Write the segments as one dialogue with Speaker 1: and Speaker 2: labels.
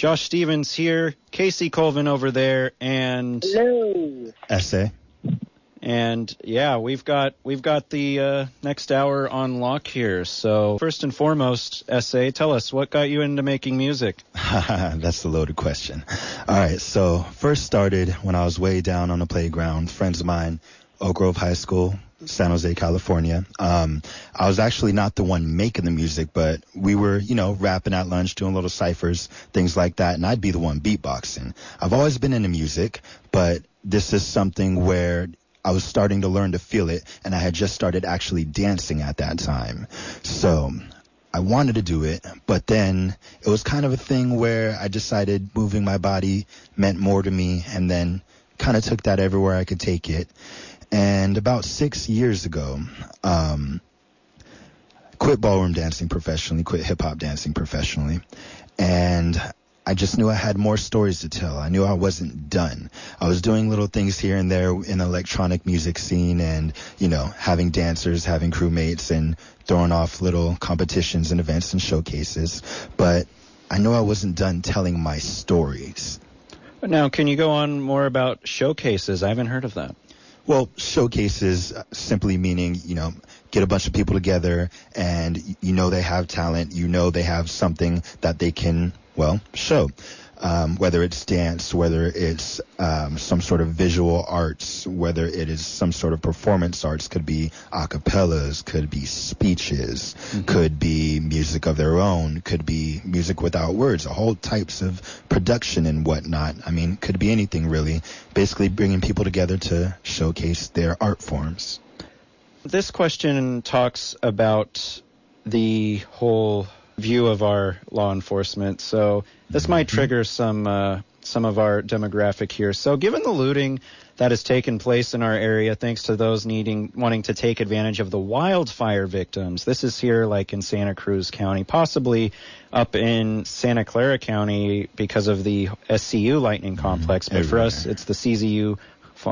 Speaker 1: Josh Stephens here, Casey Colvin over there, and
Speaker 2: hello.
Speaker 3: Essaye.
Speaker 1: And yeah, we've got the next hour on lock here. So first and foremost, Essaye, tell us what got you into making music.
Speaker 3: That's a loaded question. All right, so first started when I was way down on the playground. Friends of mine, Oak Grove High School, San Jose, California. I was actually not the one making the music, but we were, rapping at lunch, doing little ciphers, things like that, and I'd be the one beatboxing. I've always been into music, but this is something where I was starting to learn to feel it, and I had just started actually dancing at that time. So I wanted to do it, but then it was kind of a thing where I decided moving my body meant more to me, and then kind of took that everywhere I could take it. And about 6 years ago, quit ballroom dancing professionally, quit hip-hop dancing professionally, and I just knew I had more stories to tell. I knew I wasn't done. I was doing little things here and there in the electronic music scene and, having dancers, having crewmates, and throwing off little competitions and events and showcases. But I knew I wasn't done telling my stories.
Speaker 1: Now, can you go on more about showcases? I haven't heard of that.
Speaker 3: Well, showcases simply meaning, get a bunch of people together and they have talent, they have something that they can, show. Whether it's dance, whether it's some sort of visual arts, whether it is some sort of performance arts, could be a cappellas, could be speeches, could be music of their own, could be music without words, whole types of production and whatnot. I mean, could be anything really. Basically bringing people together to showcase their art forms.
Speaker 1: This question talks about the whole view of our law enforcement, so this might trigger some of our demographic here. So given the looting that has taken place in our area, thanks to those wanting to take advantage of the wildfire victims, this is here like in Santa Cruz County, possibly up in Santa Clara County because of the SCU lightning complex, but for us it's the CZU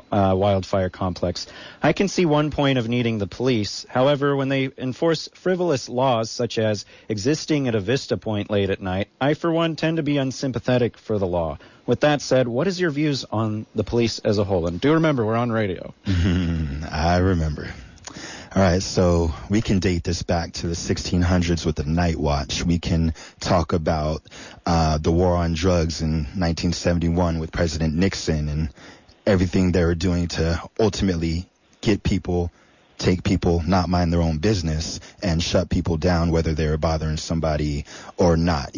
Speaker 1: wildfire complex. I can see one point of needing the police. However, when they enforce frivolous laws such as existing at a Vista Point late at night, I for one tend to be unsympathetic for the law. With that said, what is your views on the police as a whole? And do remember, we're on radio.
Speaker 3: I remember. All right, so we can date this back to the 1600s with the Night Watch. We can talk about the war on drugs in 1971 with President Nixon and everything they were doing to ultimately get people, take people, not mind their own business, and shut people down, whether they were bothering somebody or not.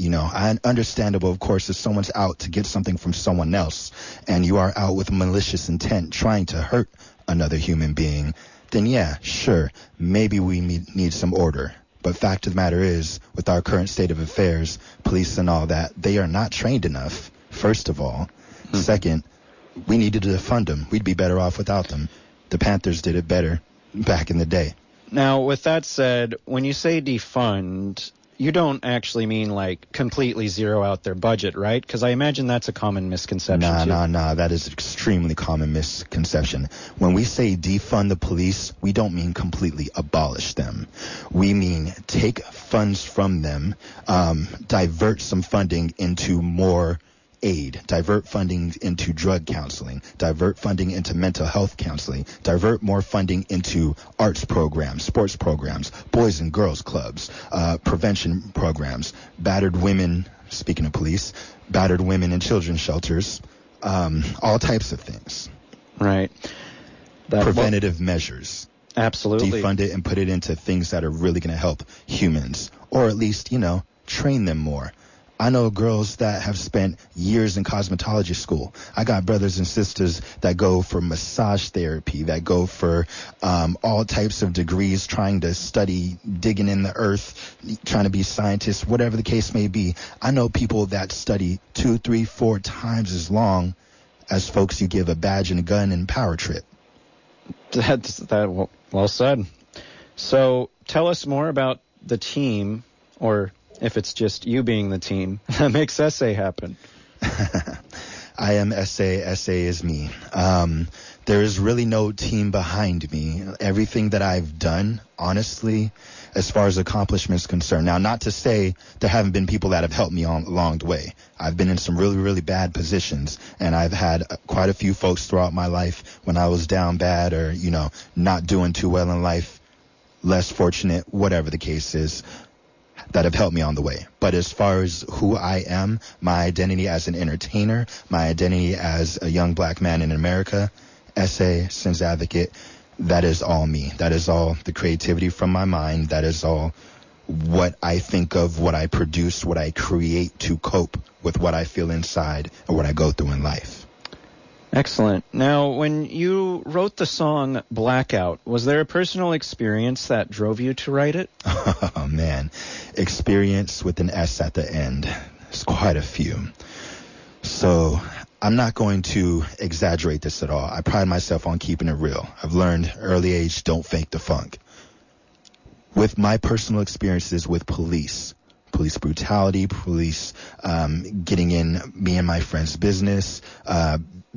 Speaker 3: Understandable, of course, if someone's out to get something from someone else, and you are out with malicious intent trying to hurt another human being, then yeah, sure, maybe we need some order. But fact of the matter is, with our current state of affairs, police and all that, they are not trained enough, first of all. Second, we needed to defund them. We'd be better off without them. The Panthers did it better back in the day. Now,
Speaker 1: with that said, when you say defund, you don't actually mean like completely zero out their budget, right? Because I imagine that's a common misconception.
Speaker 3: Nah. That is an extremely common misconception. When we say defund the police, we don't mean completely abolish them. We mean take funds from them, divert some funding into more aid, divert funding into drug counseling, divert funding into mental health counseling, divert more funding into arts programs, sports programs, boys and girls clubs, prevention programs, battered women, speaking of police, battered women in children's shelters, all types of things.
Speaker 1: Right.
Speaker 3: Preventative measures.
Speaker 1: Absolutely.
Speaker 3: Defund it and put it into things that are really going to help humans, or at least, train them more. I know girls that have spent years in cosmetology school. I got brothers and sisters that go for massage therapy, that go for all types of degrees, trying to study, digging in the earth, trying to be scientists, whatever the case may be. I know people that study 2, 3, 4 times as long as folks you give a badge and a gun and power trip.
Speaker 1: That well said. So tell us more about the team, or if it's just you being the team, that makes Essaye happen.
Speaker 3: I am Essaye. Essaye is me. There is really no team behind me. Everything that I've done, honestly, as far as accomplishments concerned. Now, not to say there haven't been people that have helped me along the way. I've been in some really, really bad positions, and I've had quite a few folks throughout my life when I was down bad or, not doing too well in life, less fortunate, whatever the case is, that have helped me on the way. But as far as who I am, my identity as an entertainer, my identity as a young black man in America, Essaye, Sins Advocate, that is all me. That is all the creativity from my mind. That is all what I think of, what I produce, what I create to cope with what I feel inside and what I go through in life.
Speaker 1: Excellent. Now, when you wrote the song Blackout, was there a personal experience that drove you to write it?
Speaker 3: Oh, man. Experience with an S at the end. There's quite a few. So I'm not going to exaggerate this at all. I pride myself on keeping it real. I've learned early age, don't fake the funk. With my personal experiences with police brutality, police getting in me and my friend's business,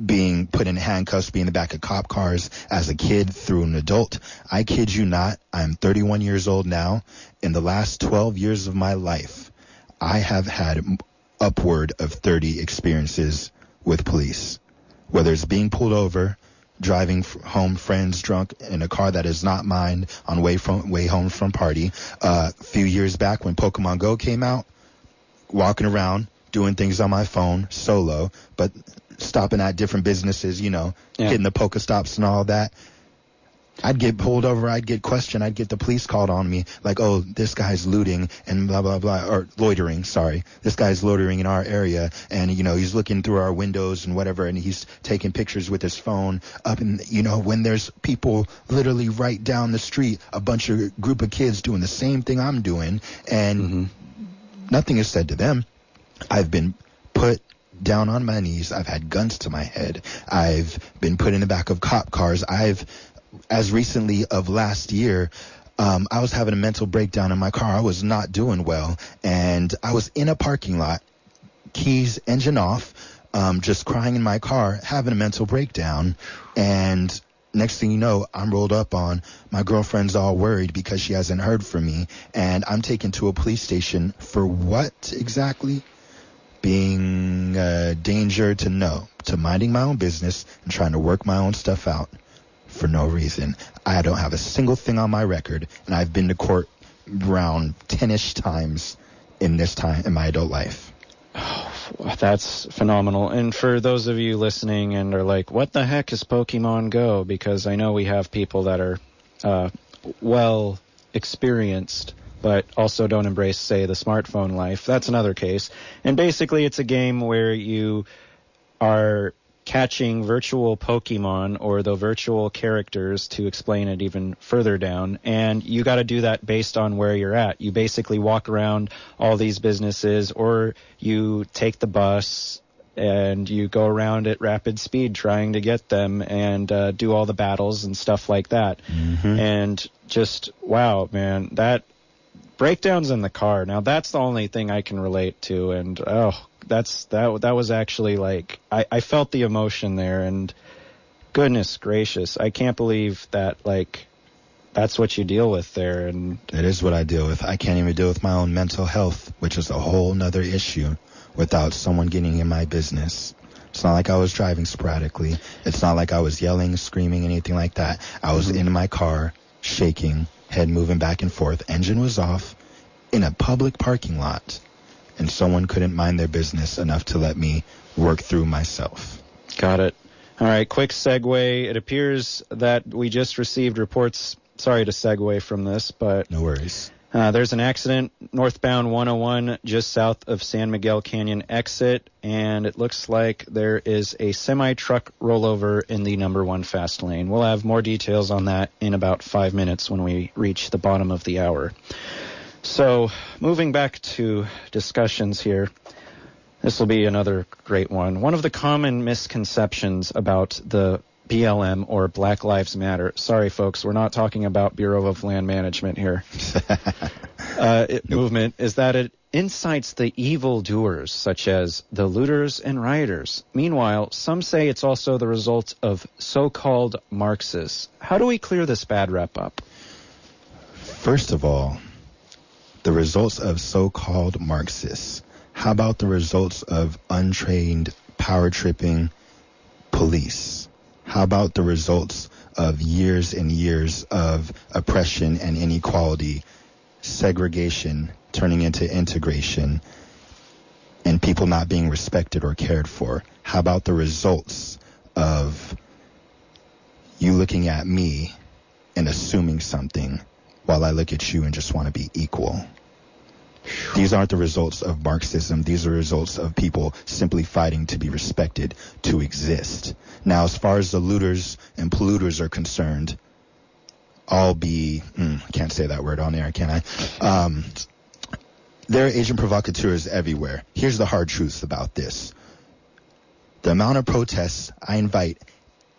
Speaker 3: being put in handcuffs, being in the back of cop cars as a kid through an adult. I kid you not, I'm 31 years old now. In the last 12 years of my life, I have had upward of 30 experiences with police, whether it's being pulled over, driving home friends drunk in a car that is not mine on way home from party. A few years back when Pokemon Go came out, walking around, doing things on my phone solo, but stopping at different businesses, hitting the Pokestops and all that. I'd get pulled over, I'd get questioned, I'd get the police called on me, like, oh, this guy's looting and blah, blah, blah, or loitering, sorry. This guy's loitering in our area, and, he's looking through our windows and whatever, and he's taking pictures with his phone up, and, when there's people literally right down the street, a group of kids doing the same thing I'm doing, and nothing is said to them. I've been put down on my knees. I've had guns to my head. I've been put in the back of cop cars. As recently of last year, I was having a mental breakdown in my car. I was not doing well, and I was in a parking lot, keys, engine off, just crying in my car, having a mental breakdown, and next thing you know, I'm rolled up on. My girlfriend's all worried because she hasn't heard from me, and I'm taken to a police station for what exactly? Being a danger to minding my own business and trying to work my own stuff out for no reason. I don't have a single thing on my record, and I've been to court around 10-ish times in my adult life.
Speaker 1: Oh, that's phenomenal. And for those of you listening and are like, what the heck is Pokemon Go? Because I know we have people that are well experienced, but also don't embrace, say, the smartphone life. That's another case. And basically it's a game where you are catching virtual Pokemon or the virtual characters, to explain it even further down, and you got to do that based on where you're at. You basically walk around all these businesses, or you take the bus and you go around at rapid speed trying to get them and do all the battles and stuff like that. And just, wow, man, that breakdowns in the car. Now that's the only thing I can relate to, and that was actually like, I felt the emotion there, and goodness gracious, I can't believe that, like, that's what you deal with there. And
Speaker 3: it is what I deal with. I can't even deal with my own mental health, which is a whole nother issue, without someone getting in my business. It's not like I was driving sporadically. It's not like I was yelling, screaming, anything like that. I was in my car, shaking, head moving back and forth, engine was off, in a public parking lot, and someone couldn't mind their business enough to let me work through myself.
Speaker 1: Got it. All right, quick segue. It appears that we just received reports. Sorry to segue from this, but
Speaker 3: no worries.
Speaker 1: There's an accident northbound 101 just south of San Miguel Canyon exit, and it looks like there is a semi-truck rollover in the number 1 fast lane. We'll have more details on that in about 5 minutes when we reach the bottom of the hour. So, moving back to discussions here, this will be another great one. One of the common misconceptions about the BLM, or Black Lives Matter. Sorry, folks, we're not talking about Bureau of Land Management here. Movement is that it incites the evildoers, such as the looters and rioters. Meanwhile, some say it's also the result of so-called Marxists. How do we clear this bad rep up?
Speaker 3: First of all, the results of so-called Marxists. How about the results of untrained, power-tripping police? How about the results of years and years of oppression and inequality, segregation turning into integration, and people not being respected or cared for? How about the results of you looking at me and assuming something while I look at you and just want to be equal? These aren't the results of Marxism. These are results of people simply fighting to be respected, to exist. Now, as far as the looters and polluters are concerned, I can't say that word on air, can I? There are agent provocateurs everywhere. Here's the hard truth about this. The amount of protests I invite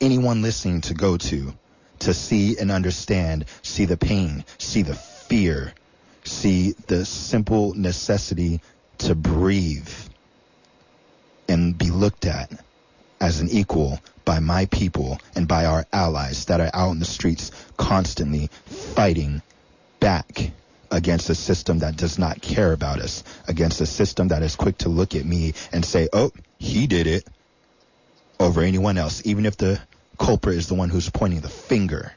Speaker 3: anyone listening to go to see and understand, see the pain, see the fear, see the simple necessity to breathe and be looked at as an equal by my people and by our allies that are out in the streets constantly fighting back against a system that does not care about us, against a system that is quick to look at me and say, oh, he did it, over anyone else, even if the culprit is the one who's pointing the finger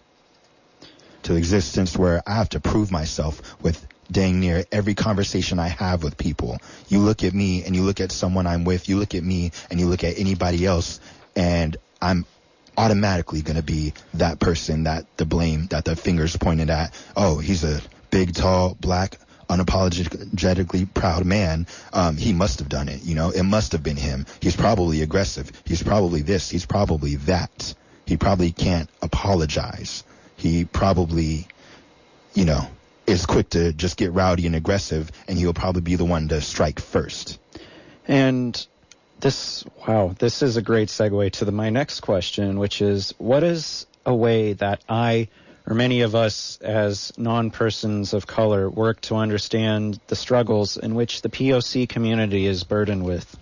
Speaker 3: to existence, where I have to prove myself with dang near every conversation I have with people. You look at me and you look at someone I'm with, you look at me and you look at anybody else, and I'm automatically going to be that person that the blame, that the finger's pointed at. Oh, he's a big, tall, black, unapologetically proud man. He must have done it. It must have been him. He's probably aggressive. He's probably this. He's probably that. He probably can't apologize. He probably, is quick to just get rowdy and aggressive, and he'll probably be the one to strike first.
Speaker 1: And this is a great segue to my next question, which is, what is a way that I, or many of us as non-persons of color, work to understand the struggles in which the POC community is burdened with?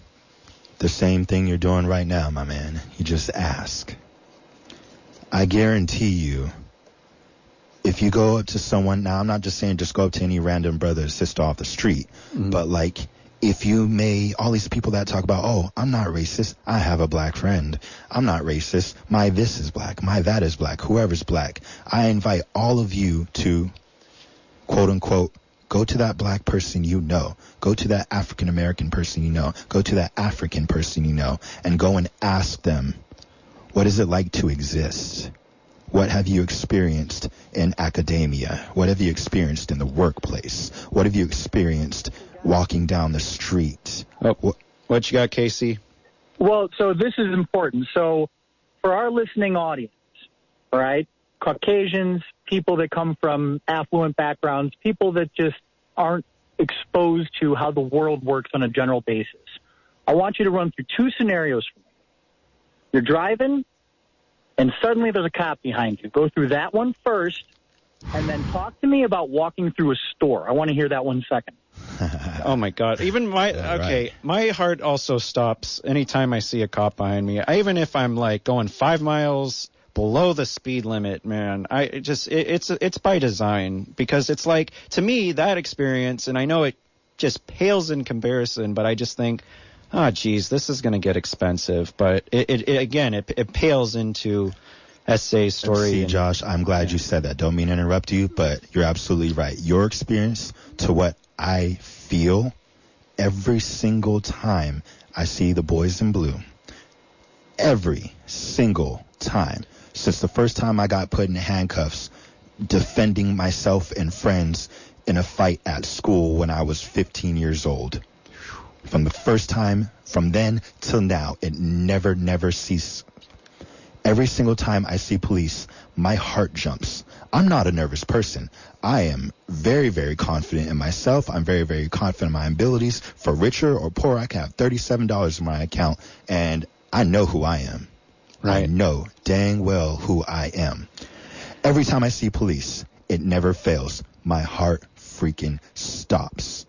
Speaker 3: The same thing you're doing right now, my man. You just ask. I guarantee you, if you go up to someone, now I'm not just saying just go up to any random brother or sister off the street, but like, if you may, all these people that talk about, oh, I'm not racist, I have a black friend. I'm not racist, my this is black, my that is black, whoever's black. I invite all of you to, quote unquote, go to that black person you know, go to that African American person you know, go to that African person you know, and go and ask them, what is it like to exist? What have you experienced in academia? What have you experienced in the workplace? What have you experienced walking down the street?
Speaker 1: What you got, Casey?
Speaker 2: Well, so this is important. So for our listening audience, all right, Caucasians, people that come from affluent backgrounds, people that just aren't exposed to how the world works on a general basis, I want you to run through two scenarios for me. You're driving, and suddenly there's a cop behind you. Go through that one first, and then talk to me about walking through a store. I want to hear that one second.
Speaker 1: Oh, my God. Even my heart also stops anytime I see a cop behind me. Even if I'm, like, going 5 miles below the speed limit, man, it's by design. Because it's like, to me, that experience, and I know it just pales in comparison, but I just think, oh, geez, this is going to get expensive. But it pales into Essaye's story.
Speaker 3: See, Josh, I'm glad you said that. Don't mean to interrupt you, but you're absolutely right. Your experience to what I feel every single time I see the boys in blue, every single time, since the first time I got put in handcuffs defending myself and friends in a fight at school when I was 15 years old. From the first time, from then till now, it never ceased. Every single time I see police, my heart jumps. I'm not a nervous person. I am very, very confident in myself. I'm very, very confident in my abilities. For richer or poor, I can have $37 in my account, and I know who I am. Right. I know dang well who I am. Every time I see police, it never fails. My heart freaking stops.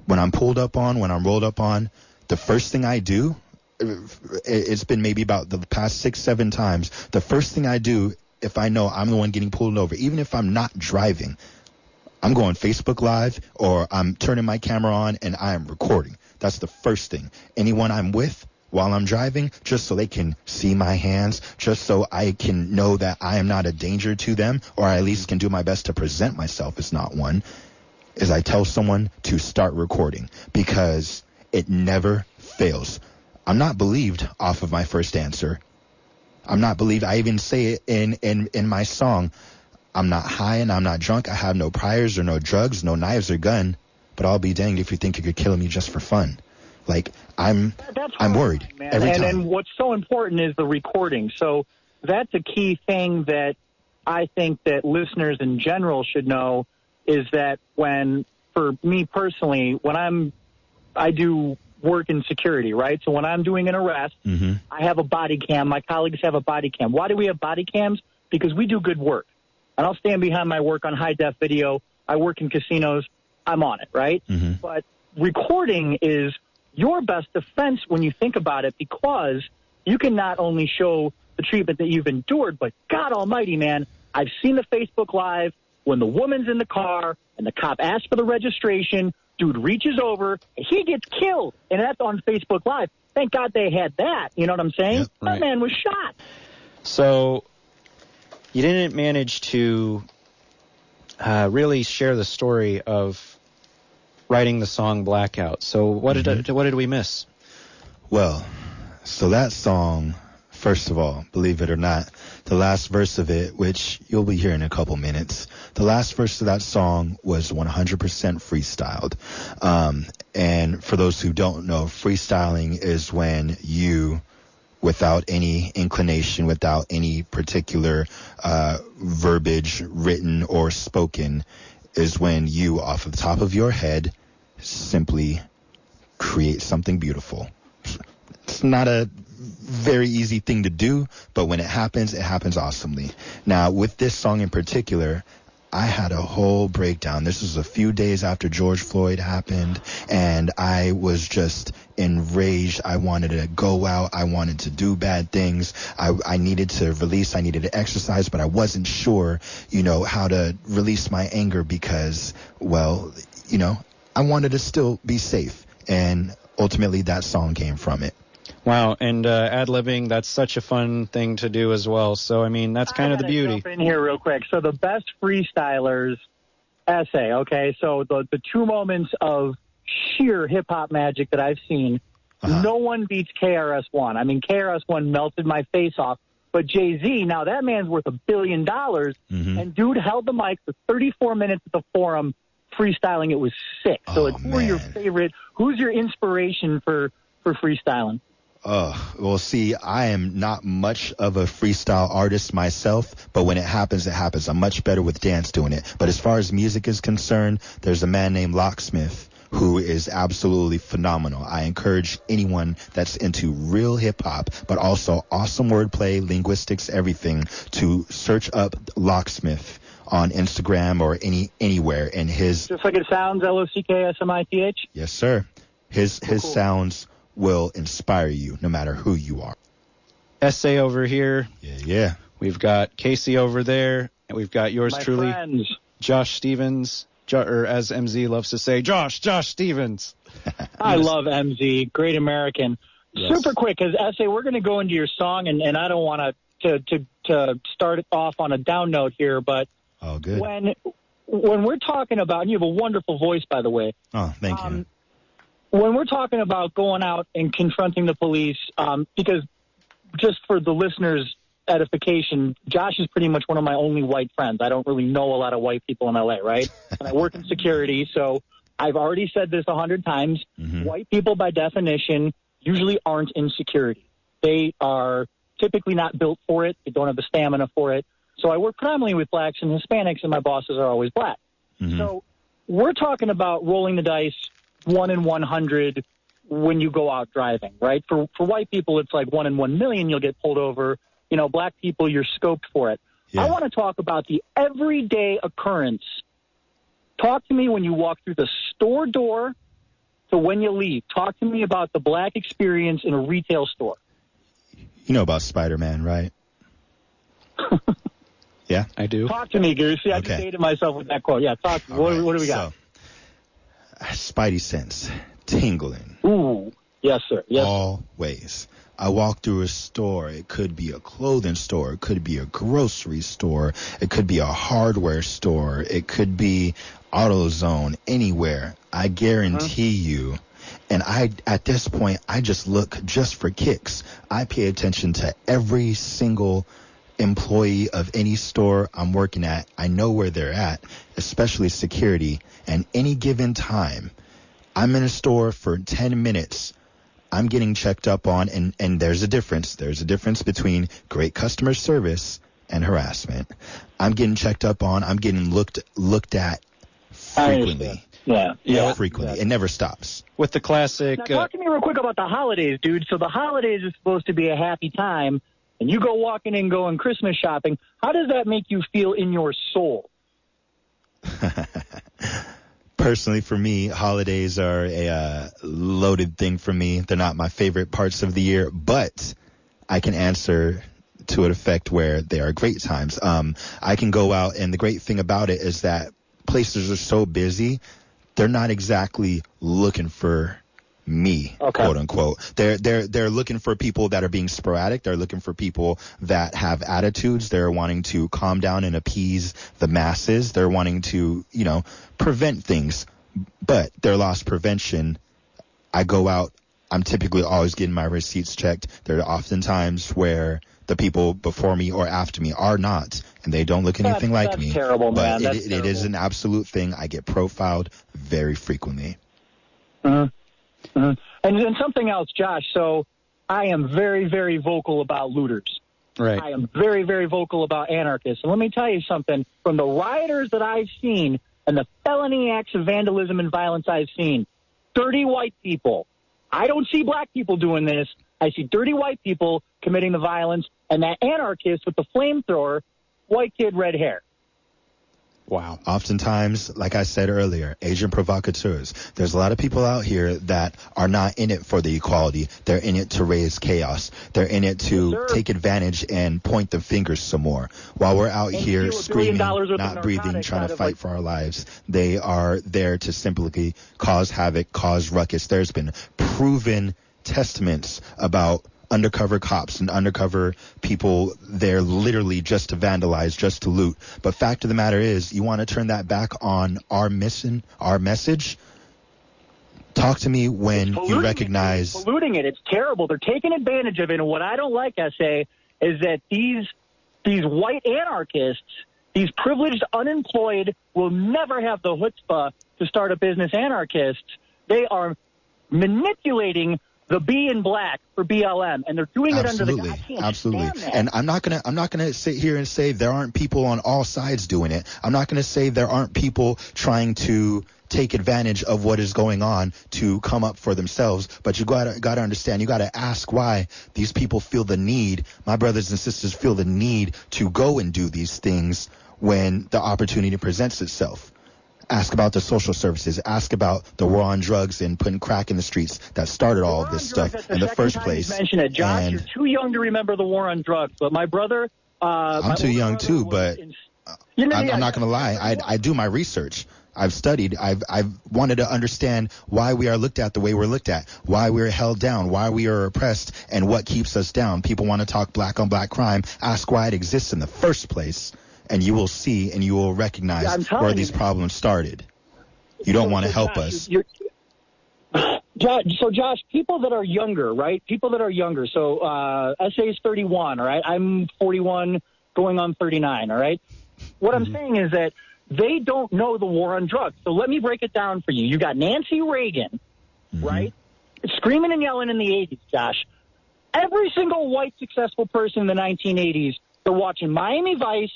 Speaker 3: when I'm pulled up on, when I'm rolled up on, the first thing I do, it's been maybe about the past 6-7 times, the first thing I do, if I know I'm the one getting pulled over, even if I'm not driving, I'm going Facebook Live or I'm turning my camera on and I am recording. That's the first thing. Anyone I'm with while I'm driving, just so they can see my hands, just so I can know that I am not a danger to them, or I at least can do my best to present myself as not one, is I tell someone to start recording, because it never fails. I'm not believed off of my first answer. I'm not believed. I even say it in my song. I'm not high and I'm not drunk. I have no priors or no drugs, no knives or gun, but I'll be danged if you think you could kill me just for fun. Like, I'm worried, man. Every time.
Speaker 2: And what's so important is the recording. So that's a key thing that I think that listeners in general should know, is that for me personally, when I do work in security, right? So when I'm doing an arrest, I have a body cam. My colleagues have a body cam. Why do we have body cams? Because we do good work. And I'll stand behind my work on high-def video. I work in casinos. I'm on it, right? But recording is your best defense when you think about it, because you can not only show the treatment that you've endured, but God almighty, man, I've seen the Facebook Live when the woman's in the car and the cop asks for the registration, dude reaches over, and he gets killed, and that's on Facebook Live. Thank God they had that, you know what I'm saying?
Speaker 1: Yep, right.
Speaker 2: That man was shot.
Speaker 1: So you didn't manage to really share the story of writing the song Blackout. So what did we miss?
Speaker 3: Well, so that song, first of all, believe it or not, the last verse of it, which you'll be hearing in a couple minutes, the last verse of that song was 100% freestyled. And for those who don't know, freestyling is when you, without any inclination, without any particular verbiage, written or spoken, is when you, off of the top of your head, simply create something beautiful. It's not a very easy thing to do, but when it happens awesomely. Now, with this song in particular, I had a whole breakdown. This was a few days after George Floyd happened, and I was just enraged. I wanted to go out. I wanted to do bad things. I needed to release. I needed to exercise, but I wasn't sure, how to release my anger because, I wanted to still be safe. And ultimately, that song came from it.
Speaker 1: Wow, and ad-libbing, that's such a fun thing to do as well. So, I mean, that's kind of the beauty.
Speaker 2: Jump in here real quick. So the best freestylers, Essaye, okay? So the 2 moments of sheer hip-hop magic that I've seen, no one beats KRS-One. I mean, KRS-One melted my face off. But Jay-Z, now that man's worth $1 billion, and dude held the mic for 34 minutes at the Forum freestyling. It was sick. So who are your favorite? Who's your inspiration for freestyling?
Speaker 3: Well, see, I am not much of a freestyle artist myself, but when it happens, it happens. I'm much better with dance doing it. But as far as music is concerned, there's a man named Locksmith who is absolutely phenomenal. I encourage anyone that's into real hip-hop, but also awesome wordplay, linguistics, everything, to search up Locksmith on Instagram or anywhere. And his...
Speaker 2: Just like it sounds, Locksmith?
Speaker 3: Yes, sir. His sounds will inspire you no matter who you are.
Speaker 1: Essaye over here.
Speaker 3: Yeah.
Speaker 1: We've got Casey over there, and we've got yours truly,
Speaker 2: friends.
Speaker 1: Josh Stephens, or as MZ loves to say, Josh Stephens.
Speaker 2: I love MZ, great American. Yes. Super quick, because Essaye, we're going to go into your song, and I don't want to start it off on a down note here, but
Speaker 3: good.
Speaker 2: When we're talking about, and you have a wonderful voice, by the way.
Speaker 3: Oh, thank you.
Speaker 2: When we're talking about going out and confronting the police, because just for the listeners' edification, Josh is pretty much one of my only white friends. I don't really know a lot of white people in L.A., right? And I work in security, so I've already said this 100 times. White people, by definition, usually aren't in security. They are typically not built for it. They don't have the stamina for it. So I work predominantly with blacks and Hispanics, and my bosses are always black. So we're talking about rolling the dice 1 in 100 when you go out driving, right? For white people, it's like 1 in 1 million you'll get pulled over. Black people, you're scoped for it. Yeah. I want to talk about the everyday occurrence. Talk to me when you walk through the store door to when you leave. Talk to me about the black experience in a retail store.
Speaker 3: You know about Spider-Man, right? Yeah,
Speaker 1: I do.
Speaker 2: Talk to me, Goose. See, I just dated myself with that quote. Yeah, talk to me. What do we got?
Speaker 3: So, Spidey sense, tingling.
Speaker 2: Ooh, yes, sir. Yes,
Speaker 3: always. I walk through a store. It could be a clothing store. It could be a grocery store. It could be a hardware store. It could be AutoZone, anywhere. I guarantee you. And at this point, I just look just for kicks. I pay attention to every single employee of any store I'm working at. I know where they're at, especially security. And any given time, I'm in a store for 10 minutes. I'm getting checked up on, and there's a difference. There's a difference between great customer service and harassment. I'm getting checked up on. I'm getting looked at frequently.
Speaker 2: Yeah,
Speaker 3: frequently.
Speaker 2: Exactly.
Speaker 3: It never stops.
Speaker 1: With the classic...
Speaker 2: Now, talk to me real quick about the holidays, dude. So the holidays are supposed to be a happy time, and you go walking in going Christmas shopping. How does that make you feel in your soul?
Speaker 3: Personally, for me, holidays are a loaded thing for me. They're not my favorite parts of the year, but I can answer to an effect where they are great times. I can go out, and the great thing about it is that places are so busy, they're not exactly looking for me, quote unquote. They're looking for people that are being sporadic. They're looking for people that have attitudes. They're wanting to calm down and appease the masses. They're wanting to, prevent things. But their loss prevention, I go out, I'm typically always getting my receipts checked. There are often times where the people before me or after me are not, and they don't look anything like me.
Speaker 2: Terrible, man.
Speaker 3: But it is an absolute thing. I get profiled very frequently.
Speaker 2: Mm-hmm. Mm-hmm. And something else, Josh. So I am very, very vocal about looters.
Speaker 1: Right.
Speaker 2: I am very, very vocal about anarchists. And let me tell you something. From the rioters that I've seen and the felony acts of vandalism and violence I've seen, dirty white people. I don't see black people doing this. I see dirty white people committing the violence, and that anarchist with the flamethrower, white kid, red hair.
Speaker 3: Wow. Oftentimes, like I said earlier, agent provocateurs. There's a lot of people out here that are not in it for the equality. They're in it to raise chaos. They're in it to take advantage and point the fingers some more. While we're out here screaming, not breathing, trying to fight for our lives, they are there to simply cause havoc, cause ruckus. There's been proven testaments about undercover cops and undercover people there literally just to vandalize, just to loot. But fact of the matter is, you want to turn that back on our mission, our message? Talk to me when you recognize...
Speaker 2: It's polluting it. It's terrible. They're taking advantage of it. And what I don't like, Essaye, is that these white anarchists, these privileged unemployed, will never have the chutzpah to start a business anarchists. They are manipulating the B in black for BLM, and they're doing it under the... I can't stand that.
Speaker 3: And I'm not gonna sit here and say there aren't people on all sides doing it. I'm not gonna say there aren't people trying to take advantage of what is going on to come up for themselves. But you gotta understand, you gotta ask why these people feel the need, my brothers and sisters feel the need to go and do these things when the opportunity presents itself. Ask about the social services. Ask about the war on drugs and putting crack in the streets that started all of this stuff in the first place.
Speaker 2: Mention it, Josh. You're too young to remember the war on drugs, but my brother...
Speaker 3: I'm too young too, but I'm not going to lie. I do my research. I've studied. I've wanted to understand why we are looked at the way we're looked at, why we're held down, why we are oppressed, and what keeps us down. People want to talk black on black crime. Ask why it exists in the first place. And you will see and you will recognize where these problems started. You don't want to help us.
Speaker 2: Josh, people that are younger, right? People that are younger. So Essaye is 31, all right? I'm 41 going on 39, all right? What I'm saying is that they don't know the war on drugs. So let me break it down for you. You got Nancy Reagan, right? Screaming and yelling in the 80s, Josh. Every single white successful person in the 1980s, they're watching Miami Vice,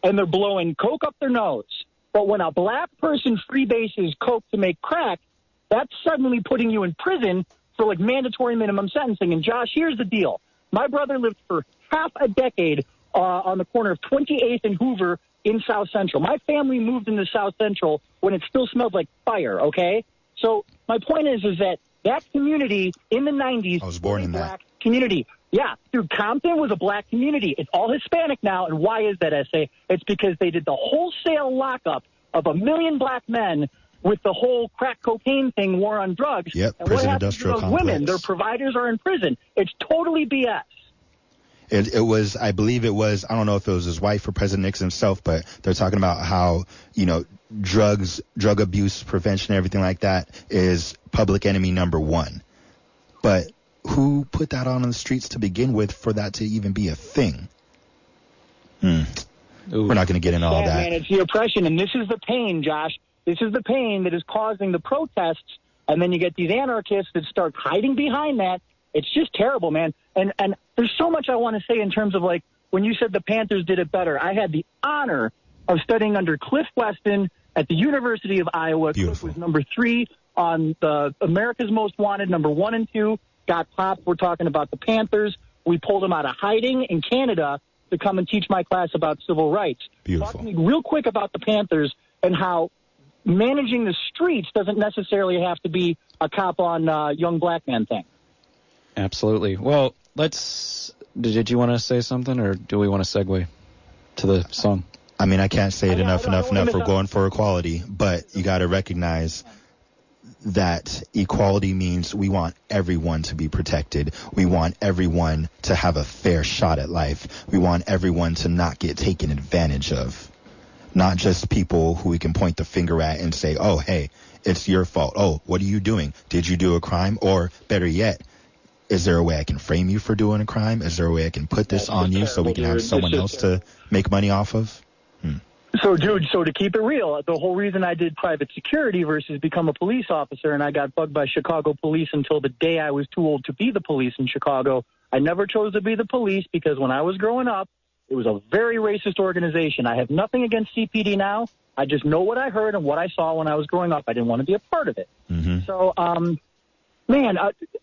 Speaker 2: and they're blowing coke up their nose. But when a black person freebases coke to make crack, that's suddenly putting you in prison for, like, mandatory minimum sentencing. And, Josh, here's the deal. My brother lived for half a decade on the corner of 28th and Hoover in South Central. My family moved into South Central when it still smelled like fire, okay? So my point is that community in the 90s
Speaker 3: I was born in
Speaker 2: black
Speaker 3: that
Speaker 2: community. Yeah, dude, Compton was a black community. It's all Hispanic now. And why is that, Essaye? It's because they did the wholesale lockup of 1 million black men with the whole crack cocaine thing, war on drugs.
Speaker 3: Yep,
Speaker 2: and
Speaker 3: prison
Speaker 2: what happens
Speaker 3: industrial
Speaker 2: to those
Speaker 3: complex.
Speaker 2: women? Their providers are in prison. It's totally BS.
Speaker 3: It was, I believe it was, I don't know if it was his wife or President Nixon himself, but they're talking about how, drug abuse prevention, everything like that is public enemy number one. But who put that on the streets to begin with for that to even be a thing? We're not going to get into all that.
Speaker 2: Man, it's the oppression, and this is the pain, Josh. This is the pain that is causing the protests, and then you get these anarchists that start hiding behind that. It's just terrible, man. And there's so much I want to say in terms of, like, when you said the Panthers did it better. I had the honor of studying under Cliff Weston at the University of Iowa.
Speaker 3: Beautiful.
Speaker 2: Cliff was number 3 on the America's Most Wanted, number 1 and 2. Got popped. We're talking about the Panthers. We pulled him out of hiding in Canada to come and teach my class about civil rights.
Speaker 3: Beautiful.
Speaker 2: Talk to me real quick about the Panthers and how managing the streets doesn't necessarily have to be a cop on young black man thing.
Speaker 1: Absolutely. Well, did you want to say something, or do we want to segue to the song?
Speaker 3: I mean, I can't say it enough. We're going for equality, but you got to recognize that equality means we want everyone to be protected. We want everyone to have a fair shot at life. We want everyone to not get taken advantage of. Not just people who we can point the finger at and say, oh, hey, it's your fault. Oh, what are you doing? Did you do a crime? Or better yet, is there a way I can frame you for doing a crime? Is there a way I can put this on you so we can have someone else to make money off of?
Speaker 2: So, dude, to keep it real, the whole reason I did private security versus become a police officer, and I got bugged by Chicago police until the day I was too old to be the police in Chicago. I never chose to be the police because when I was growing up, it was a very racist organization. I have nothing against CPD now. I just know what I heard and what I saw when I was growing up. I didn't want to be a part of it.
Speaker 3: Mm-hmm.
Speaker 2: So, man,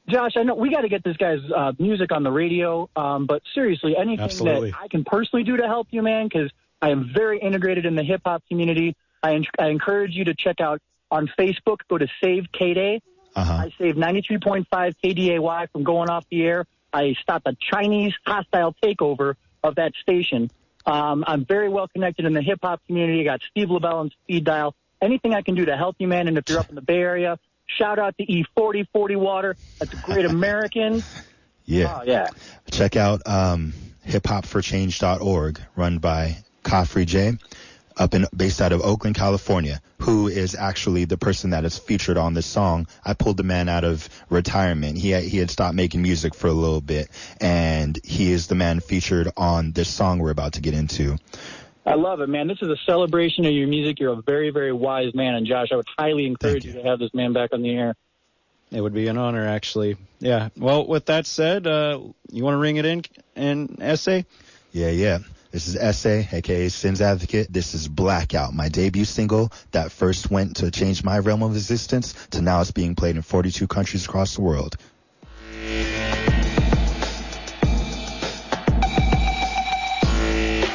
Speaker 2: Josh, I know we got to get this guy's music on the radio, but seriously, anything
Speaker 1: Absolutely.
Speaker 2: that I can personally do to help you, man, because I am very integrated in the hip-hop community. I encourage you to check out on Facebook, go to Save K-Day. I saved 93.5 KDAY from going off the air. I stopped a Chinese hostile takeover of that station. I'm very well connected in the hip-hop community. I got Steve LaBelle and Speed Dial. Anything I can do to help you, man, and if you're up in the Bay Area, shout out to E40 40 Water. That's a great American.
Speaker 3: Yeah.
Speaker 2: Oh, yeah.
Speaker 3: Check out hiphopforchange.org, run by Coffrey J, based out of Oakland, California, who is actually the person that is featured on this song. I pulled the man out of retirement. He had stopped making music for a little bit, and he is the man featured on this song we're about to get into.
Speaker 2: I love it, man. This is a celebration of your music. You're a very, very wise man, and Josh, I would highly encourage you to have this man back on the air.
Speaker 1: It would be an honor, actually. Yeah. Well, with that said, you want to ring it in Essaye?
Speaker 3: Yeah. This is Essaye, a.k.a. Sin's Advocate. This is Blackout, my debut single that first went to change my realm of existence to now it's being played in 42 countries across the world.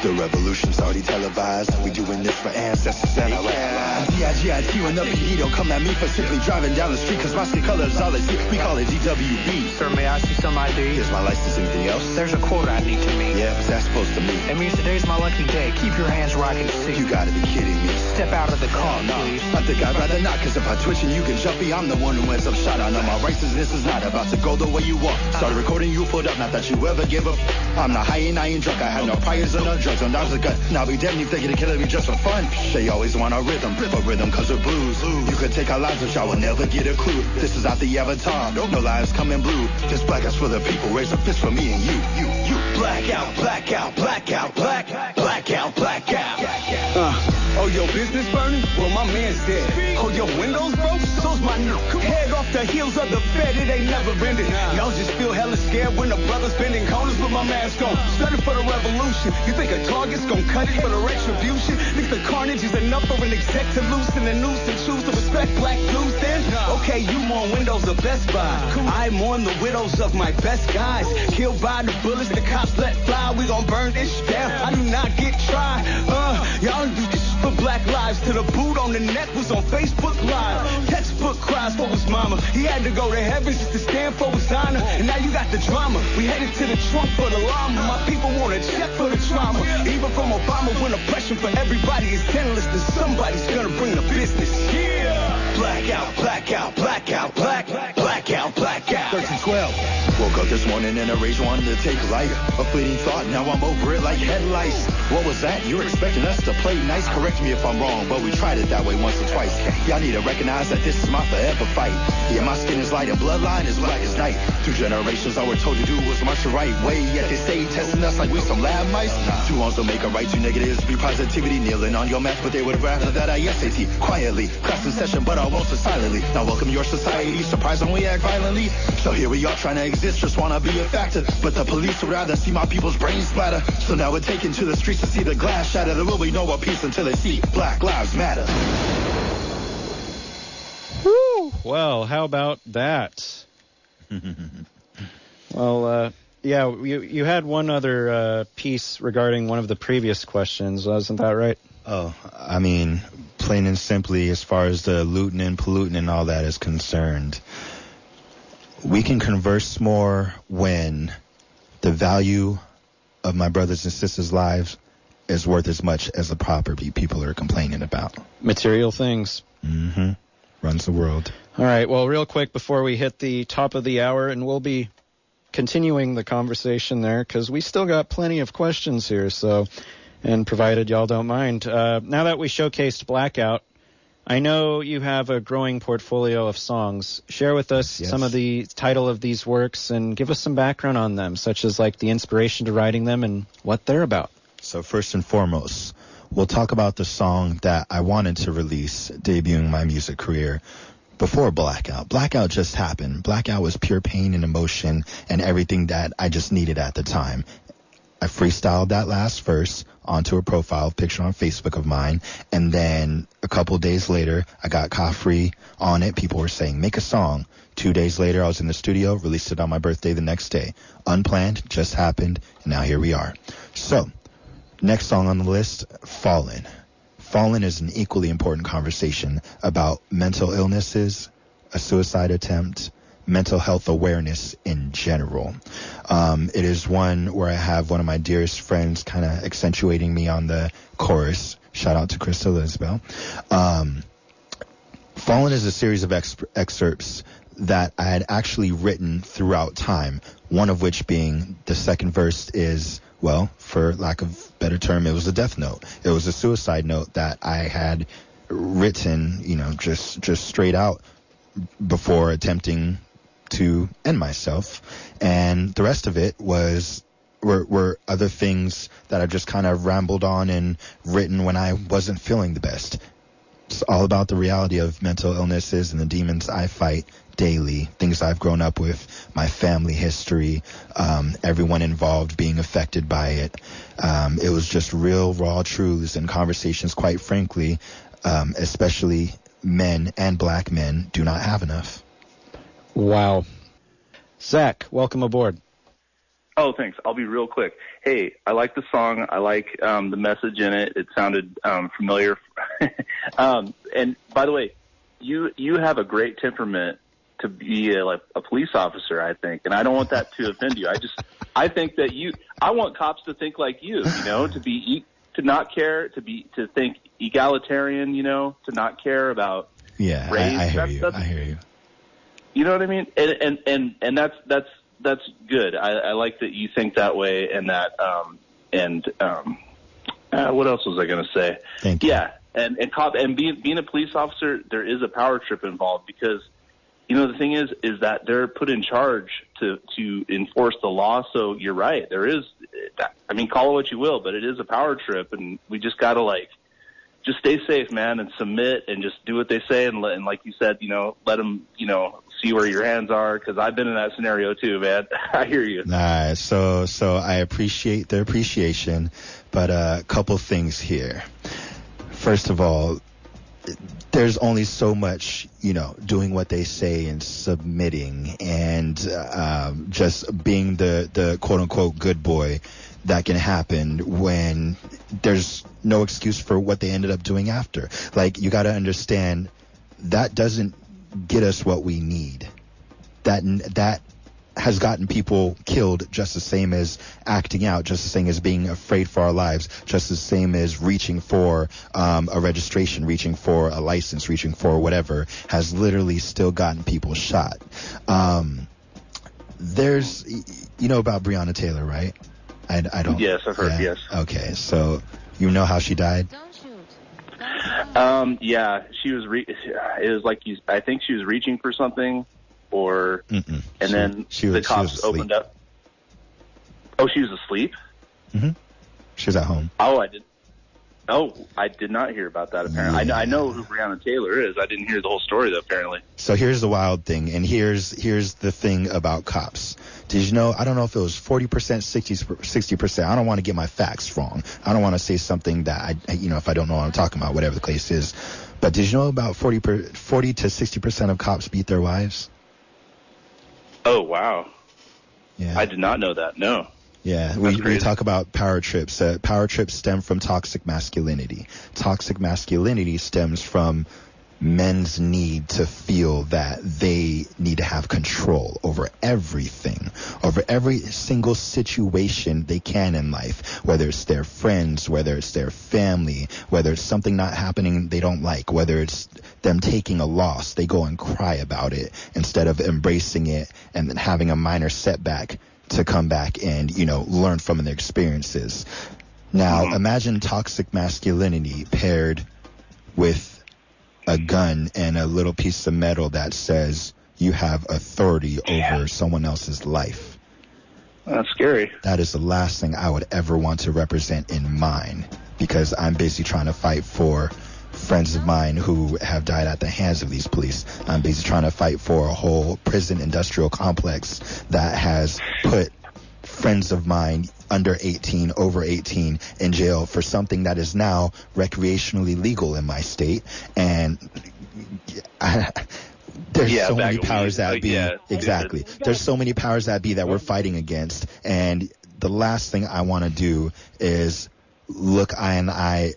Speaker 3: The revolution's already televised. We doing this for ancestors and our allies. D-I-G-I-T and WE don't come at me for simply driving down the street, cause my skin color is all I see. We call it DWB.
Speaker 4: Sir, may I see some ID?
Speaker 3: Here's my license. Anything else?
Speaker 4: There's a quote I need to meet.
Speaker 3: Yeah, what's that supposed to mean?
Speaker 4: It means today's my lucky day. Keep your hands where I can see.
Speaker 3: You gotta be kidding me.
Speaker 4: Step out of the car, please.
Speaker 3: I think I'd rather not, cause if I twitch and you can jump me, I'm the one who ends up shot. I know my righteousness is not about to go the way you want. Started recording, you pulled up, not that you ever give up. I'm not high and I ain't drunk, I have no priors or no drugs, no knives or guns. Now be damned if they get killing me just for fun. They always want a rhythm, but rhythm cause of blues. You could take our lives, but y'all will never get a clue. This is not the avatar, no lives coming blue. This blackout's for the people, raise a fist for me and you. Blackout, blackout, blackout, blackout, blackout.
Speaker 5: Oh, your business burning? Well, my man's dead. Oh, your windows broke? So's my new. Head off the heels of the Fed, it ain't never ended. Y'all just feel hella scared when the brother's bending corners with my mask on. Study for the revolution. You think a target's gonna cut it for the retribution? Think the carnage is enough for an exec to loosen the noose and choose to respect black dudes then? Okay, you mourn windows of Best Buy. I mourn the widows of my best guys. Killed by the bullets the cops let fly. We gon' burn this down. I do not get tried. Y'all do this for black lives till the boot on the neck was on Facebook Live. Textbook cries for his mama. He had to go to heaven just to stand for his honor. And now you got the drama. We headed to the trunk for the llama. My people want a check for the trauma. Even from Obama, when oppression for everybody is endless, then somebody's gonna bring the business. Yeah! Blackout, blackout, blackout, blackout, blackout.
Speaker 3: 1312. Woke up this morning and a rage wanted to take life. A fleeting thought, now I'm over it like headlights. What was that? You're expecting us to play nice? Correct me if I'm wrong, but we tried it that way once or twice. Y'all need to recognize that this is my forever fight. Yeah, my skin is light and bloodline is black as night. Through generations, all we're told to do was march the right way. Yet they stay testing us like we some lab mice. Two wrongs don't make a right, two negatives be positivity. Kneeling on your mats, but they would rather that I SAT quietly. Class in session, but I won't silently. Now welcome your society, surprised when we act violently. So here we are trying to exist, just wanna be a factor. But the police would rather see my people's brains splatter. So now we're taking to the streets to see the glass shatter. There will be no more peace until they see Black Lives Matter.
Speaker 1: Woo! Well, how about that? Well, yeah, you had one other piece regarding one of the previous questions, wasn't that right?
Speaker 3: Oh, I mean, plain and simply, as far as the looting and polluting and all that is concerned, we can converse more when the value of my brothers and sisters' lives is worth as much as the property people are complaining about.
Speaker 1: Material things.
Speaker 3: Mm-hmm. Runs the world.
Speaker 1: All right, well, real quick before we hit the top of the hour, and we'll be continuing the conversation there because we still got plenty of questions here, so... And provided y'all don't mind. Now that we showcased Blackout, I know you have a growing portfolio of songs. Share with us some of the title of these works and give us some background on them, such as like the inspiration to writing them and what they're about.
Speaker 3: So first and foremost, we'll talk about the song that I wanted to release, debuting my music career before Blackout. Blackout just happened. Blackout was pure pain and emotion and everything that I just needed at the time. I freestyled that last verse onto a profile picture on Facebook of mine, and then a couple days later, I got Coffree on it. People were saying, make a song. 2 days later, I was in the studio, released it on my birthday the next day. Unplanned, just happened, and now here we are. So, next song on the list, Fallen. Fallen is an equally important conversation about mental illnesses, a suicide attempt, mental health awareness in general. It is one where I have one of my dearest friends kind of accentuating me on the chorus. Shout out to Krista Lisbell. Fallen is a series of excerpts that I had actually written throughout time, one of which being the second verse is, well, for lack of better term, it was a death note. It was a suicide note that I had written, you know, just straight out before attempting to end myself, and the rest of it were other things that I just kind of rambled on and written when I wasn't feeling the best. It's all about the reality of mental illnesses and the demons I fight daily, things I've grown up with, my family history, everyone involved being affected by it. It was just real, raw truths and conversations, quite frankly, especially men and black men do not have enough.
Speaker 1: Wow. Zach, welcome aboard.
Speaker 6: Oh, thanks. I'll be real quick. Hey, I like the song. I like the message in it. It sounded familiar. And by the way, you have a great temperament to be a police officer, I think. And I don't want that to offend you. I think that I want cops to think like you know, to not care, to think egalitarian, you know, to not care about
Speaker 3: race. I hear you.
Speaker 6: You know what I mean? And that's good. I like that you think that way, and that what else was I going to say?
Speaker 3: Thank you.
Speaker 6: Yeah, and being a police officer, there is a power trip involved because, you know, the thing is that they're put in charge to enforce the law. So you're right. There is. I mean, call it what you will, but it is a power trip, and we just got to just stay safe, man, and submit and just do what they say. And like you said, you know, let them, you know, see where your hands are, because I've been in that scenario too, man. I hear you.
Speaker 3: Nah, so I appreciate the appreciation, but a couple things here. First of all, there's only so much, you know, doing what they say and submitting and just being the quote-unquote good boy that can happen when there's no excuse for what they ended up doing after. Like, you got to understand that doesn't get us what we need. That has gotten people killed just the same as acting out, just the same as being afraid for our lives, just the same as reaching for a registration, reaching for a license, reaching for whatever, has literally still gotten people shot. There's, you know about Breonna Taylor, right? I don't.
Speaker 6: Yes, I've heard.
Speaker 3: Yeah.
Speaker 6: Yes.
Speaker 3: Okay, so you know how she died?
Speaker 6: Yeah, she was. It was like I think she was reaching for something, then the cops opened up. Oh, she was asleep.
Speaker 3: Mm-hmm. She was at home.
Speaker 6: I did not hear about that, apparently.
Speaker 3: Yeah.
Speaker 6: I know who Breonna Taylor is. I didn't hear the whole story, though, apparently.
Speaker 3: So here's the wild thing, and here's the thing about cops. Did you know, I don't know if it was 40%, 60%. I don't want to get my facts wrong. I don't want to say something that, if I don't know what I'm talking about, whatever the case is. But did you know about 40 to 60% of cops beat their wives?
Speaker 6: Oh, wow.
Speaker 3: Yeah.
Speaker 6: I did not know that, no.
Speaker 3: Yeah, we talk about power trips. Power trips stem from toxic masculinity. Toxic masculinity stems from men's need to feel that they need to have control over everything, over every single situation they can in life, whether it's their friends, whether it's their family, whether it's something not happening they don't like, whether it's them taking a loss, they go and cry about it instead of embracing it and then having a minor setback to come back and, learn from their experiences. Now, imagine toxic masculinity paired with a gun and a little piece of metal that says you have authority over someone else's life.
Speaker 6: That's scary.
Speaker 3: That is the last thing I would ever want to represent in mine, because I'm busy trying to fight for friends of mine who have died at the hands of these police. I'm busy trying to fight for a whole prison industrial complex that has put friends of mine under 18, over 18 in jail for something that is now recreationally legal in my state. And there's so many powers that be. Exactly. There's so many powers that be that we're fighting against. And the last thing I want to do is look eye in eye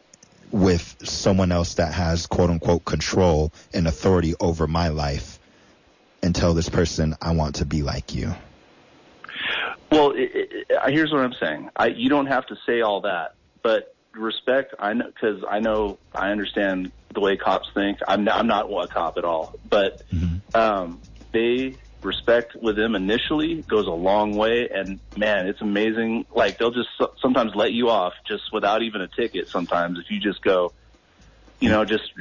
Speaker 3: with someone else that has quote-unquote control and authority over my life and tell this person, I want to be like you.
Speaker 6: Well, here's what I'm saying. You don't have to say all that, but respect, I know, because I understand the way cops think. I'm not a cop at all, but they respect with them initially goes a long way, and man, it's amazing. Like, they'll just sometimes let you off just without even a ticket sometimes if you just go, just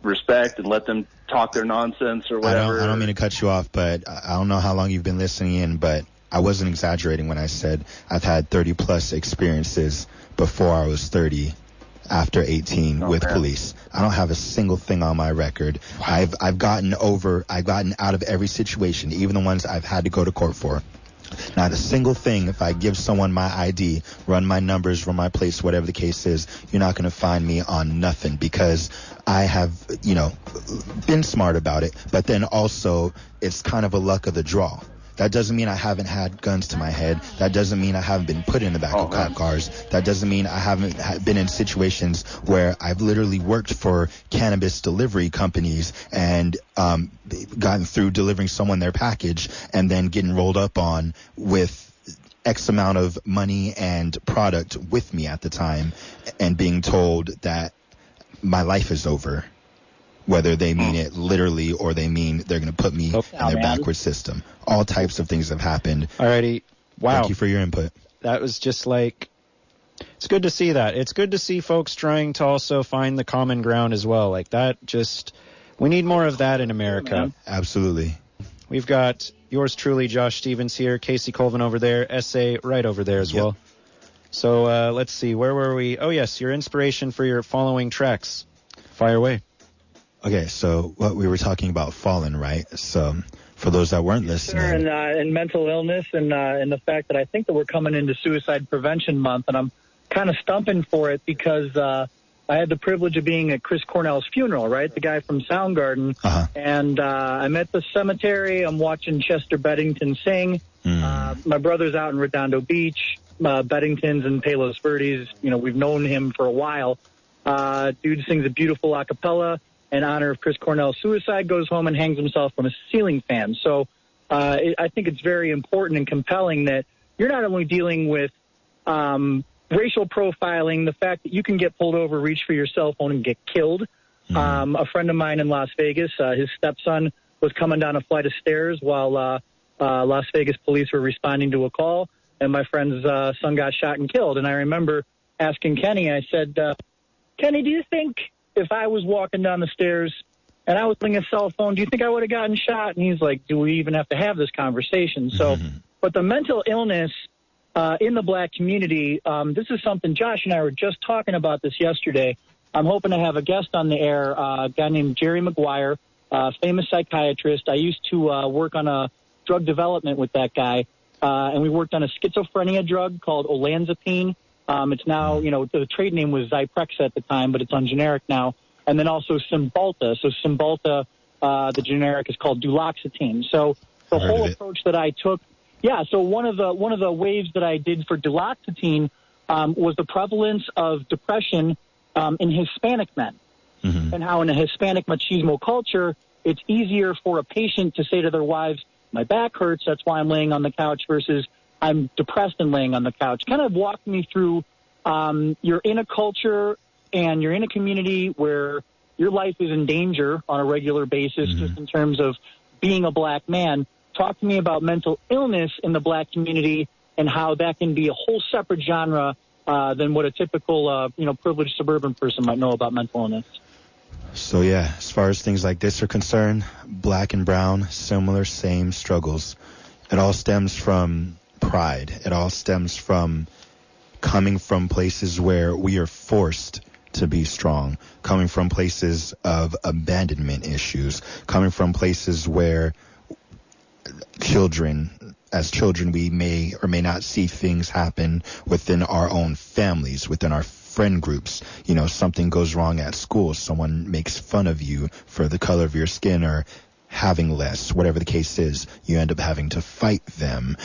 Speaker 6: respect and let them talk their nonsense or whatever.
Speaker 3: I don't mean to cut you off, but I don't know how long you've been listening in, but I wasn't exaggerating when I said I've had 30-plus experiences before I was 30, after 18 with police. I don't have a single thing on my record. Wow. I've gotten out of every situation, even the ones I've had to go to court for. Not a single thing. If I give someone my ID, run my numbers, run my plates, whatever the case is, you're not going to find me on nothing, because I have, been smart about it. But then also, it's kind of a luck of the draw. That doesn't mean I haven't had guns to my head. That doesn't mean I haven't been put in the back of cop cars. That doesn't mean I haven't been in situations where I've literally worked for cannabis delivery companies and gotten through delivering someone their package and then getting rolled up on with X amount of money and product with me at the time and being told that my life is over. Whether they mean it literally or they mean they're going to put me in their backward system. All types of things have happened.
Speaker 1: Alrighty. Wow.
Speaker 3: Thank you for your input.
Speaker 1: That was just like, it's good to see that. It's good to see folks trying to also find the common ground as well. Like that, we need more of that in America.
Speaker 3: Absolutely.
Speaker 1: We've got yours truly, Josh Stephens here, Casey Colvin over there, Essaye right over there as well. So let's see, where were we? Oh yes, your inspiration for your following tracks. Fire away.
Speaker 3: Okay, so what we were talking about Fallen, right? So for those that weren't listening.
Speaker 2: Sure, and mental illness and the fact that I think that we're coming into Suicide Prevention Month, and I'm kind of stumping for it because I had the privilege of being at Chris Cornell's funeral, right? The guy from Soundgarden. And I'm at the cemetery. I'm watching Chester Bennington sing. My brother's out in Redondo Beach. Beddingtons and Palos Verdes. We've known him for a while. Dude sings a beautiful a cappella in honor of Chris Cornell's suicide, goes home and hangs himself from a ceiling fan. So I think it's very important and compelling that you're not only dealing with racial profiling, the fact that you can get pulled over, reach for your cell phone, and get killed. A friend of mine in Las Vegas, his stepson was coming down a flight of stairs while Las Vegas police were responding to a call, and my friend's son got shot and killed. And I remember asking Kenny, I said, Kenny, do you think if I was walking down the stairs and I was holding a cell phone, do you think I would have gotten shot? And he's like, do we even have to have this conversation? So, but the mental illness in the black community, this is something Josh and I were just talking about this yesterday. I'm hoping to have a guest on the air, a guy named Jerry McGuire, famous psychiatrist. I used to work on a drug development with that guy, and we worked on a schizophrenia drug called olanzapine. It's now, the trade name was Zyprexa at the time, but it's on generic now. And then also Cymbalta. So Cymbalta, the generic is called duloxetine. So the whole approach that I took, so one of the waves that I did for duloxetine was the prevalence of depression in Hispanic men, and how in a Hispanic machismo culture, it's easier for a patient to say to their wives, my back hurts, that's why I'm laying on the couch, versus I'm depressed and laying on the couch. Kind of walk me through, you're in a culture and you're in a community where your life is in danger on a regular basis, just in terms of being a black man. Talk to me about mental illness in the black community and how that can be a whole separate genre than what a typical, privileged suburban person might know about mental illness.
Speaker 3: So, as far as things like this are concerned, black and brown, similar, same struggles. It all stems from pride. It all stems from coming from places where we are forced to be strong, coming from places of abandonment issues, coming from places where as children, we may or may not see things happen within our own families, within our friend groups. Something goes wrong at school. Someone makes fun of you for the color of your skin or having less, whatever the case is. You end up having to fight them.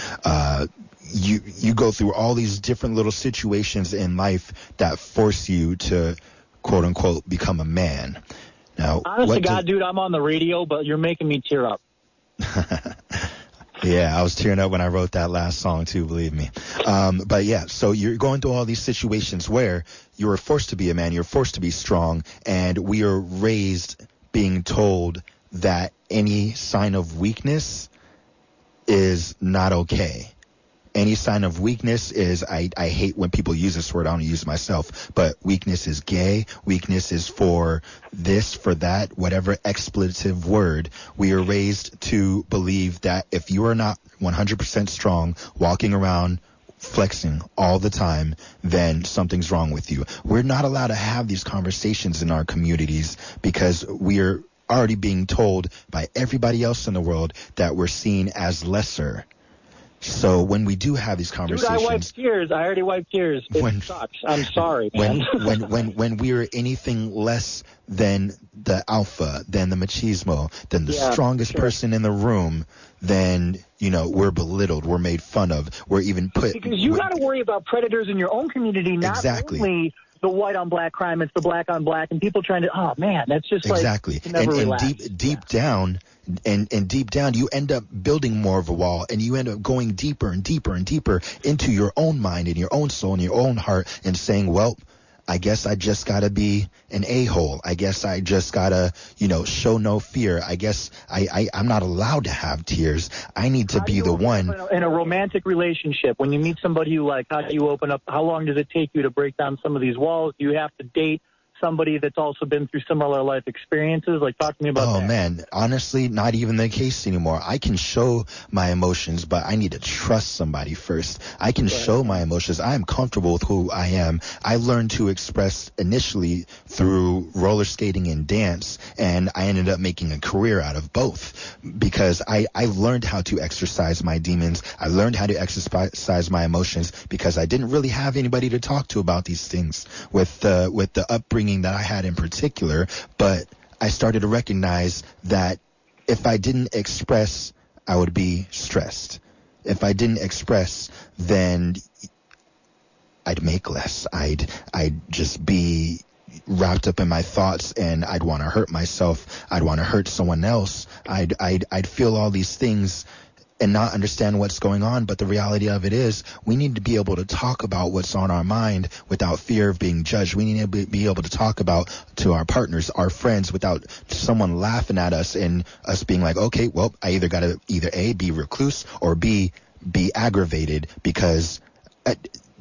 Speaker 3: You go through all these different little situations in life that force you to, quote unquote, become a man. Now,
Speaker 2: honest to God, dude, I'm on the radio, but you're making me tear up.
Speaker 3: Yeah, I was tearing up when I wrote that last song too, believe me. So you're going through all these situations where you're forced to be a man, you're forced to be strong, and we are raised being told that any sign of weakness is not okay. Any sign of weakness is, I hate when people use this word, I don't use it myself, but weakness is gay, weakness is for this, for that, whatever expletive word. We are raised to believe that if you are not 100% strong, walking around, flexing all the time, then something's wrong with you. We're not allowed to have these conversations in our communities because we are already being told by everybody else in the world that we're seen as lesser. So when we do have these conversations,
Speaker 2: dude, I wiped tears. I already wiped tears. It sucks. I'm sorry, man.
Speaker 3: when we are anything less than the alpha, than the machismo, than the strongest person in the room, then we're belittled. We're made fun of. We're even put
Speaker 2: because you got to worry about predators in your own community, not only the white on black crime. It's the black on black, and people trying to. Oh man, that's just
Speaker 3: exactly. And deep down. And deep down, you end up building more of a wall, and you end up going deeper and deeper and deeper into your own mind and your own soul and your own heart, and saying, well, I guess I just got to be an a-hole. I guess I just got to, show no fear. I guess I'm not allowed to have tears. I need to be the one.
Speaker 2: In a romantic relationship, when you meet somebody you like, how do you open up? How long does it take you to break down some of these walls? Do you have to date somebody that's also been through similar life experiences? Like, talk to me about that.
Speaker 3: Oh, man, honestly, not even the case anymore. I can show my emotions, but I need to trust somebody first. I can show my emotions. I am comfortable with who I am. I learned to express initially through roller skating and dance, and I ended up making a career out of both because I learned how to exercise my demons. I learned how to exercise my emotions because I didn't really have anybody to talk to about these things with the upbringing that I had in particular, but I started to recognize that if I didn't express, I would be stressed. If I didn't express, then I'd make less. I'd just be wrapped up in my thoughts, and I'd want to hurt myself. I'd want to hurt someone else. I'd feel all these things and not understand what's going on. But the reality of it is, we need to be able to talk about what's on our mind without fear of being judged. We need to be able to talk about to our partners, our friends, without someone laughing at us and us being like, okay, well, I either got to either A, be recluse, or B, be aggravated because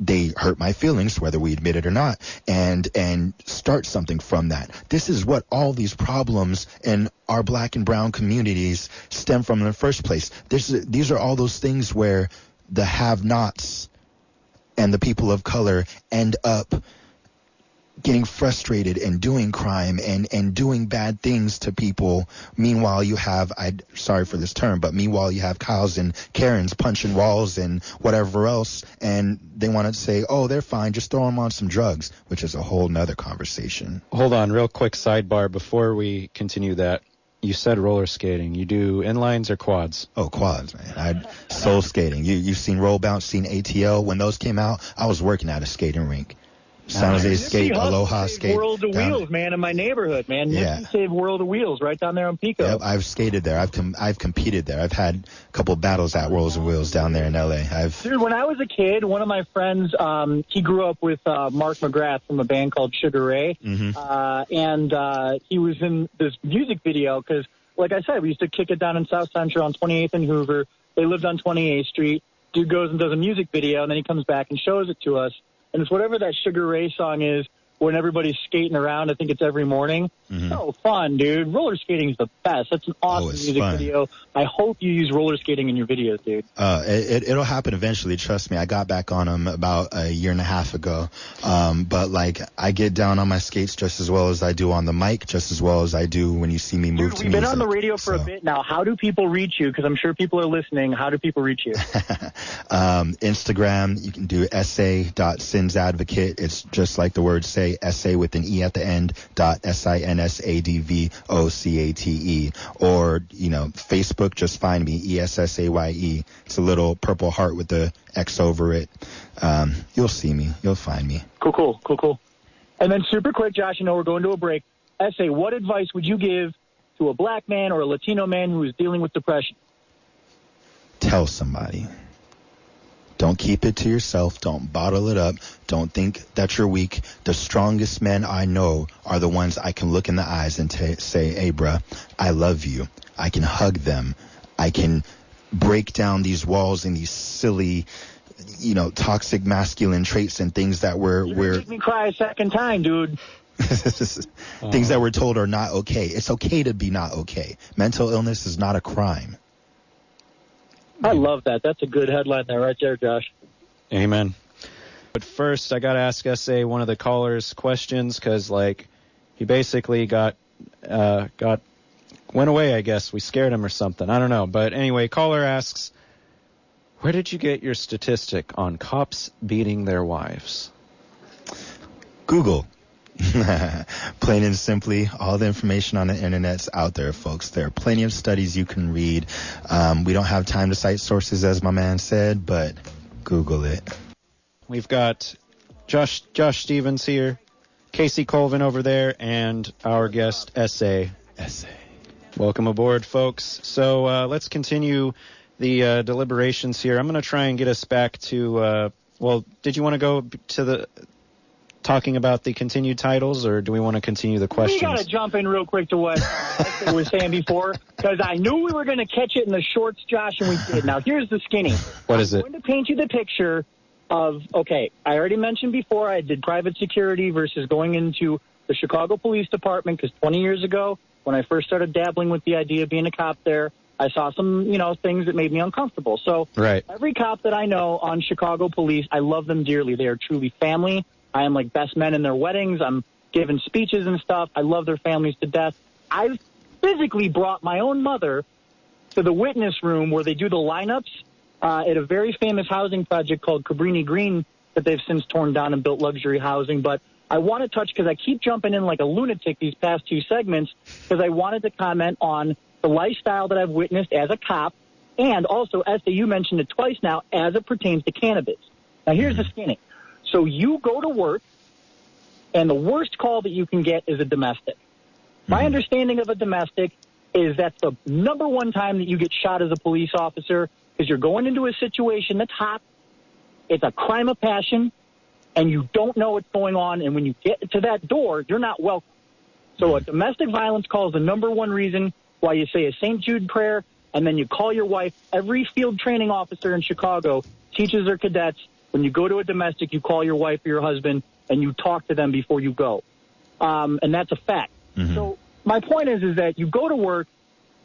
Speaker 3: they hurt my feelings, whether we admit it or not, and start something from that. This is what all these problems in our black and brown communities stem from in the first place. These are all those things where the have-nots and the people of color end up getting frustrated and doing crime and doing bad things to people. Meanwhile, you have, sorry for this term, but meanwhile you have Kyles and Karens punching walls and whatever else, and they want to say, oh, they're fine, just throw them on some drugs, which is a whole nother conversation.
Speaker 1: Hold on, real quick sidebar before we continue that. You said roller skating. You do inlines or quads?
Speaker 3: Oh, quads, man. Soul skating. You've seen Roll Bounce, seen ATL. When those came out, I was working at a skating rink. San Jose Skate, Aloha Skate.
Speaker 2: World of Wheels, man, in my neighborhood, man.
Speaker 3: Yeah.
Speaker 2: Nipsey saved World of Wheels right down there on Pico.
Speaker 3: Yep, I've skated there. I've competed there. I've had a couple battles at Worlds of Wheels down there in L.A.
Speaker 2: Dude, when I was a kid, one of my friends, he grew up with Mark McGrath from a band called Sugar Ray, and he was in this music video because, like I said, we used to kick it down in South Central on 28th and Hoover. They lived on 28th Street. Dude goes and does a music video, and then he comes back and shows it to us. And it's whatever that Sugar Ray song is when everybody's skating around. I think it's every morning. So fun, dude. Roller skating is the best. That's an awesome music video. I hope you use roller skating in your videos, dude.
Speaker 3: It'll happen eventually. Trust me. I got back on them about a year and a half ago. But like, I get down on my skates just as well as I do on the mic, just as well as I do when you see me move to music.
Speaker 2: We've been on the radio for a bit now. How do people reach you? Because I'm sure people are listening. How do people reach you?
Speaker 3: Instagram, you can do essay.sinsadvocate. It's just like the word say, essay with an E at the end, SINSADVOCATE. Or, Facebook, just find me, ESSAYE. It's a little purple heart with the X over it. You'll see me. You'll find me.
Speaker 2: Cool. And then super quick, Josh, we're going to a break. Essay, what advice would you give to a black man or a Latino man who is dealing with depression?
Speaker 3: Tell somebody. Don't keep it to yourself. Don't bottle it up. Don't think that you're weak. The strongest men I know are the ones I can look in the eyes and say, hey, bruh, I love you. I can hug them. I can break down these walls and these silly, toxic masculine traits and things that we're
Speaker 2: make me cry a second time, dude.
Speaker 3: Things that we're told are not okay. It's okay to be not okay. Mental illness is not a crime.
Speaker 2: I love that. That's a good headline there, right there, Josh.
Speaker 1: Amen. But first, I got to ask Essay one of the callers' questions because, he basically went away, I guess. We scared him or something. I don't know. But anyway, caller asks, where did you get your statistic on cops beating their wives?
Speaker 3: Google. Plain and simply, all the information on the internet's out there, folks. There are plenty of studies you can read. We don't have time to cite sources, as my man said, but Google it.
Speaker 1: We've got Josh Stephens here, Casey Colvin over there, and our guest, Essaye. Welcome aboard, folks. So let's continue the deliberations here. I'm going to try and get us back to, did you want to go to the talking about the continued titles, or do we want to continue the questions?
Speaker 2: We got to jump in real quick to what I was saying before, because I knew we were going to catch it in the shorts, Josh, and we did. Now, here's the skinny.
Speaker 1: What is it?
Speaker 2: I'm going to paint you the picture of, I already mentioned before I did private security versus going into the Chicago Police Department, because 20 years ago, when I first started dabbling with the idea of being a cop there, I saw some, things that made me uncomfortable. So Every cop that I know on Chicago Police, I love them dearly. They are truly family. I am like best men in their weddings. I'm giving speeches and stuff. I love their families to death. I've physically brought my own mother to the witness room where they do the lineups at a very famous housing project called Cabrini Green that they've since torn down and built luxury housing. But I want to touch, because I keep jumping in like a lunatic these past two segments, because I wanted to comment on the lifestyle that I've witnessed as a cop, and also, Esther, you mentioned it twice now, as it pertains to cannabis. Now, here's the skinny. So you go to work, and the worst call that you can get is a domestic. My understanding of a domestic is that's the number one time that you get shot as a police officer, because you're going into a situation that's hot, it's a crime of passion, and you don't know what's going on, and when you get to that door, you're not welcome. So a domestic violence call is the number one reason why you say a St. Jude prayer, and then you call your wife. Every field training officer in Chicago teaches their cadets, when you go to a domestic, you call your wife or your husband, and you talk to them before you go. And that's a fact. So my point is that you go to work.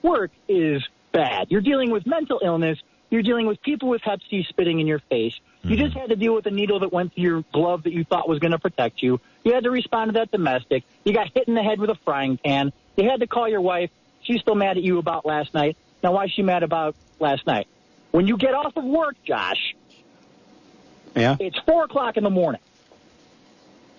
Speaker 2: Work is bad. You're dealing with mental illness. You're dealing with people with Hep C spitting in your face. You just had to deal with a needle that went through your glove that you thought was going to protect you. You had to respond to that domestic. You got hit in the head with a frying pan. You had to call your wife. She's still mad at you about last night. Now, why is she mad about last night? When you get off of work, Josh, it's 4 o'clock in the morning.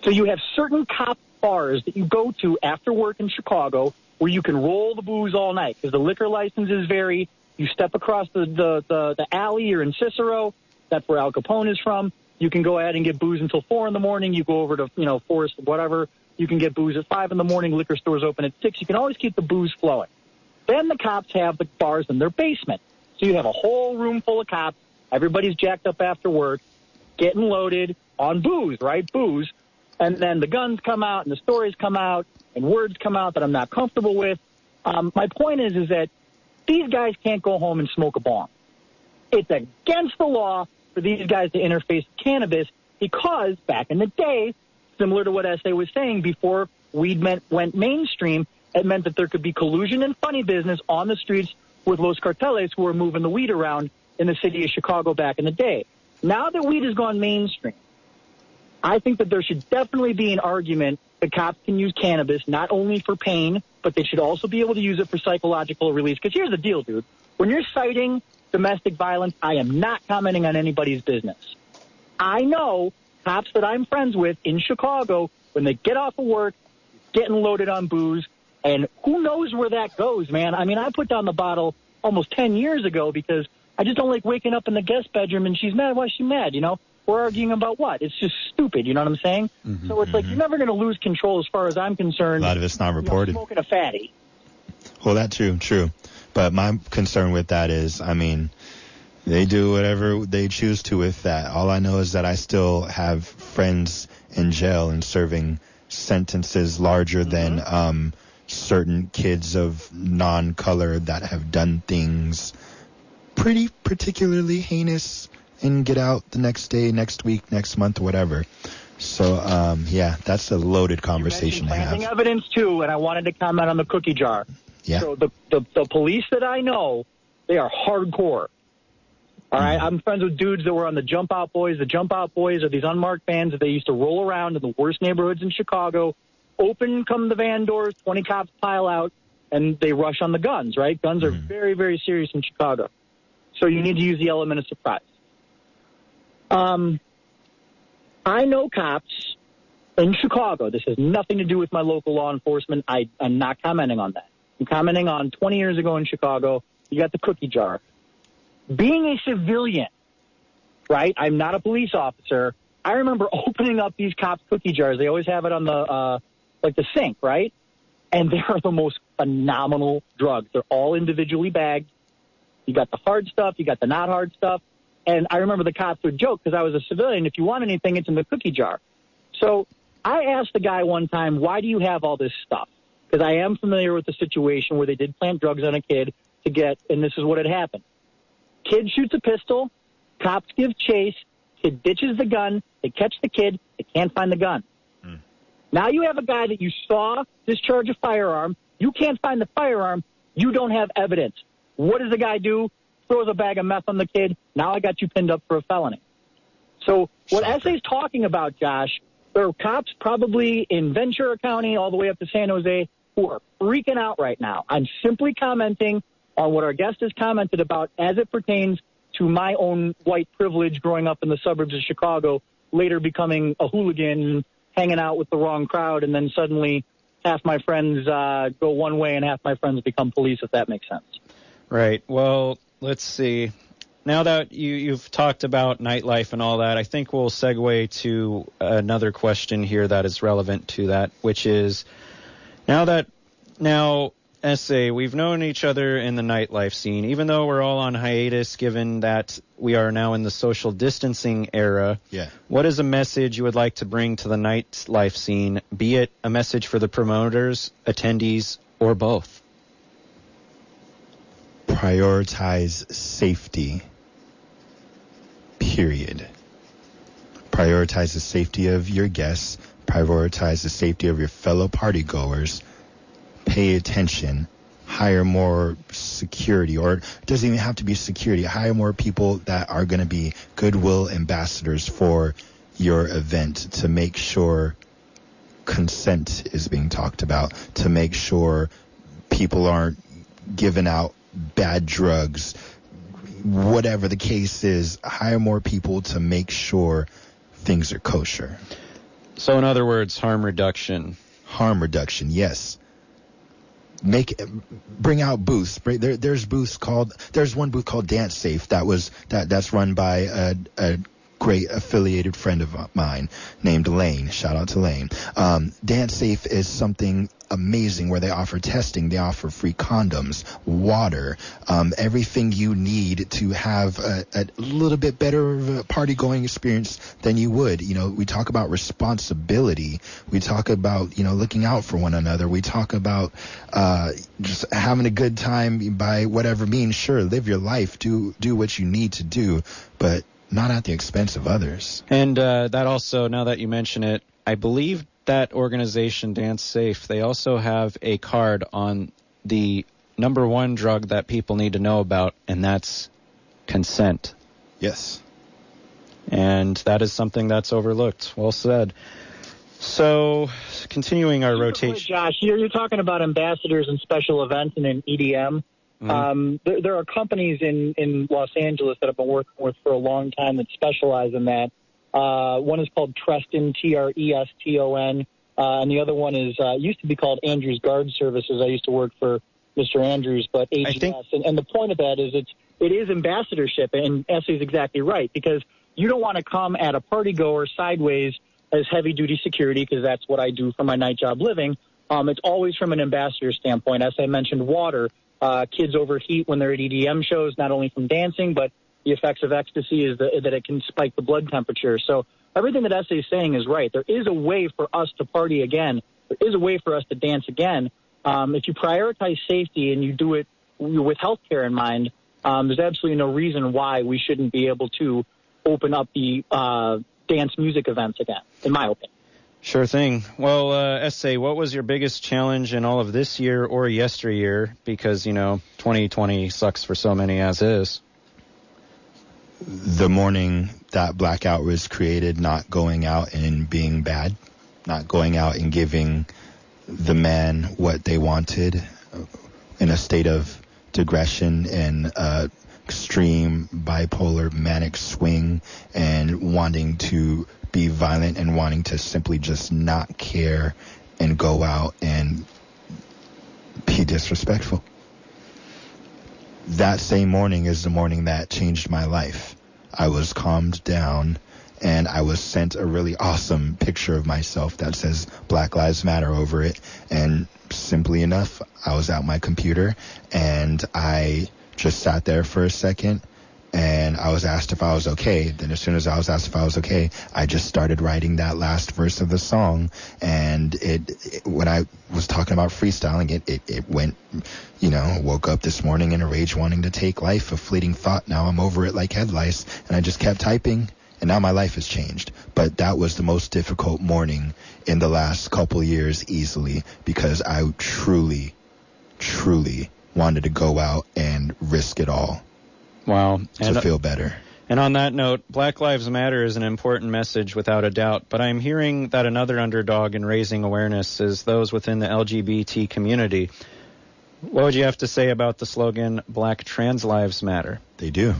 Speaker 2: So you have certain cop bars that you go to after work in Chicago where you can roll the booze all night because the liquor licenses vary. You step across the alley, you're in Cicero. That's where Al Capone is from. You can go ahead and get booze until 4 in the morning. You go over to, Forest, whatever. You can get booze at 5 in the morning. Liquor stores open at 6. You can always keep the booze flowing. Then the cops have the bars in their basement. So you have a whole room full of cops. Everybody's jacked up after work, getting loaded on booze, right? Booze. And then the guns come out and the stories come out and words come out that I'm not comfortable with. My point is that these guys can't go home and smoke a bong. It's against the law for these guys to interface with cannabis because back in the day, similar to what Essaye was saying, before weed went mainstream, it meant that there could be collusion and funny business on the streets with Los Carteles who were moving the weed around in the city of Chicago back in the day. Now that weed has gone mainstream, I think that there should definitely be an argument that cops can use cannabis not only for pain, but they should also be able to use it for psychological release. Because here's the deal, dude. When you're citing domestic violence, I am not commenting on anybody's business. I know cops that I'm friends with in Chicago, when they get off of work, getting loaded on booze, and who knows where that goes, man. I mean, I put down the bottle almost 10 years ago because I just don't like waking up in the guest bedroom and she's mad. Why is she mad, We're arguing about what? It's just stupid, you know what I'm saying? So it's like you're never going to lose control as far as I'm concerned.
Speaker 3: A lot of it's not reported.
Speaker 2: Smoking a fatty.
Speaker 3: Well, that's true. But my concern with that is, they do whatever they choose to with that. All I know is that I still have friends in jail and serving sentences larger than certain kids of non-color that have done things pretty particularly heinous and get out the next day, next week, next month, whatever. So, that's a loaded conversation to have.
Speaker 2: Planting evidence, too, and I wanted to comment on the cookie jar.
Speaker 3: Yeah.
Speaker 2: So the police that I know, they are hardcore. All right? I'm friends with dudes that were on the Jump Out Boys. The Jump Out Boys are these unmarked vans that they used to roll around in the worst neighborhoods in Chicago. Open come the van doors, 20 cops pile out, and they rush on the guns, right? Guns are very, very serious in Chicago. So you need to use the element of surprise. I know cops in Chicago. This has nothing to do with my local law enforcement. I'm not commenting on that. I'm commenting on 20 years ago in Chicago, you got the cookie jar. Being a civilian, right? I'm not a police officer. I remember opening up these cops' cookie jars. They always have it on the sink, right? And they are the most phenomenal drugs. They're all individually bagged. You got the hard stuff. You got the not hard stuff. And I remember the cops would joke because I was a civilian. If you want anything, it's in the cookie jar. So I asked the guy one time, why do you have all this stuff? Because I am familiar with the situation where they did plant drugs on a kid and this is what had happened. Kid shoots a pistol. Cops give chase. Kid ditches the gun. They catch the kid. They can't find the gun. Now you have a guy that you saw discharge a firearm. You can't find the firearm. You don't have evidence. What does the guy do? Throws a bag of meth on the kid. Now I got you pinned up for a felony. So what Essay's talking about, Josh, there are cops probably in Ventura County all the way up to San Jose who are freaking out right now. I'm simply commenting on what our guest has commented about as it pertains to my own white privilege growing up in the suburbs of Chicago, later becoming a hooligan, hanging out with the wrong crowd, and then suddenly half my friends go one way and half my friends become police, if that makes sense.
Speaker 1: Right. Well, let's see. now that you've talked about nightlife and all that, I think we'll segue to another question here that is relevant to that, which is now, Essaye, we've known each other in the nightlife scene, even though we're all on hiatus, given that we are now in the social distancing era.
Speaker 3: Yeah.
Speaker 1: What is a message you would like to bring to the nightlife scene, be it a message for the promoters, attendees, or both?
Speaker 3: Prioritize safety, period. Prioritize the safety of your guests. Prioritize the safety of your fellow partygoers. Pay attention. Hire more security, or it doesn't even have to be security. Hire more people that are going to be goodwill ambassadors for your event to make sure consent is being talked about, to make sure people aren't giving out bad drugs, whatever the case is. Hire more people to make sure things are kosher.
Speaker 1: So in other words, harm reduction.
Speaker 3: Harm reduction, yes. Bring out booths. There's one booth called Dance Safe that's run by a great affiliated friend of mine named Lane. Shout out to Lane. Dance Safe is something amazing where they offer testing, they offer free condoms, water, everything you need to have a little bit better of a party going experience than you would. You know, we talk about responsibility. We talk about, looking out for one another. We talk about just having a good time by whatever means. Sure, live your life, do what you need to do, but not at the expense of others.
Speaker 1: And that also, now that you mention it, I believe that organization, Dance Safe, they also have a card on the number one drug that people need to know about, and that's consent.
Speaker 3: Yes.
Speaker 1: And that is something that's overlooked. Well said. So, continuing our rotation.
Speaker 2: Josh, you're talking about ambassadors and special events and in EDM. Mm-hmm. There are companies in Los Angeles that I've been working with for a long time that specialize in that. One is called Treston, Treston, and the other one is used to be called Andrews Guard Services. I used to work for Mr. Andrews, but AGS. And the point of that is it is ambassadorship, and Essay's exactly right, because you don't want to come at a party goer sideways as heavy-duty security, because that's what I do for my night job living. It's always from an ambassador standpoint. As I mentioned, water. Kids overheat when they're at EDM shows, not only from dancing, but the effects of ecstasy is that it can spike the blood temperature. So everything that Essay is saying is right. There is a way for us to party again. There is a way for us to dance again. If you prioritize safety and you do it with healthcare in mind, there's absolutely no reason why we shouldn't be able to open up the dance music events again, in my opinion.
Speaker 1: Sure thing. Well, Essay, what was your biggest challenge in all of this year or yesteryear? Because, 2020 sucks for so many as is.
Speaker 3: The morning that Blackout was created, not going out and being bad, not going out and giving the man what they wanted in a state of digression and extreme bipolar manic swing and wanting to be violent and wanting to simply just not care and go out and be disrespectful. That same morning is the morning that changed my life. I was calmed down and I was sent a really awesome picture of myself that says Black Lives Matter over it. And simply enough, I was at my computer and I just sat there for a second and I was asked if I was okay. Then as soon as I was asked if I was okay, I just started writing that last verse of the song. And it when I was talking about freestyling, it went, woke up this morning in a rage wanting to take life, a fleeting thought. Now I'm over it like head lice. And I just kept typing. And now my life has changed. But that was the most difficult morning in the last couple years easily, because I truly, truly wanted to go out and risk it all.
Speaker 1: Wow.
Speaker 3: To feel better.
Speaker 1: And on that note, Black Lives Matter is an important message without a doubt, but I'm hearing that another underdog in raising awareness is those within the LGBT community. What would you have to say about the slogan, Black Trans Lives Matter?
Speaker 3: They do.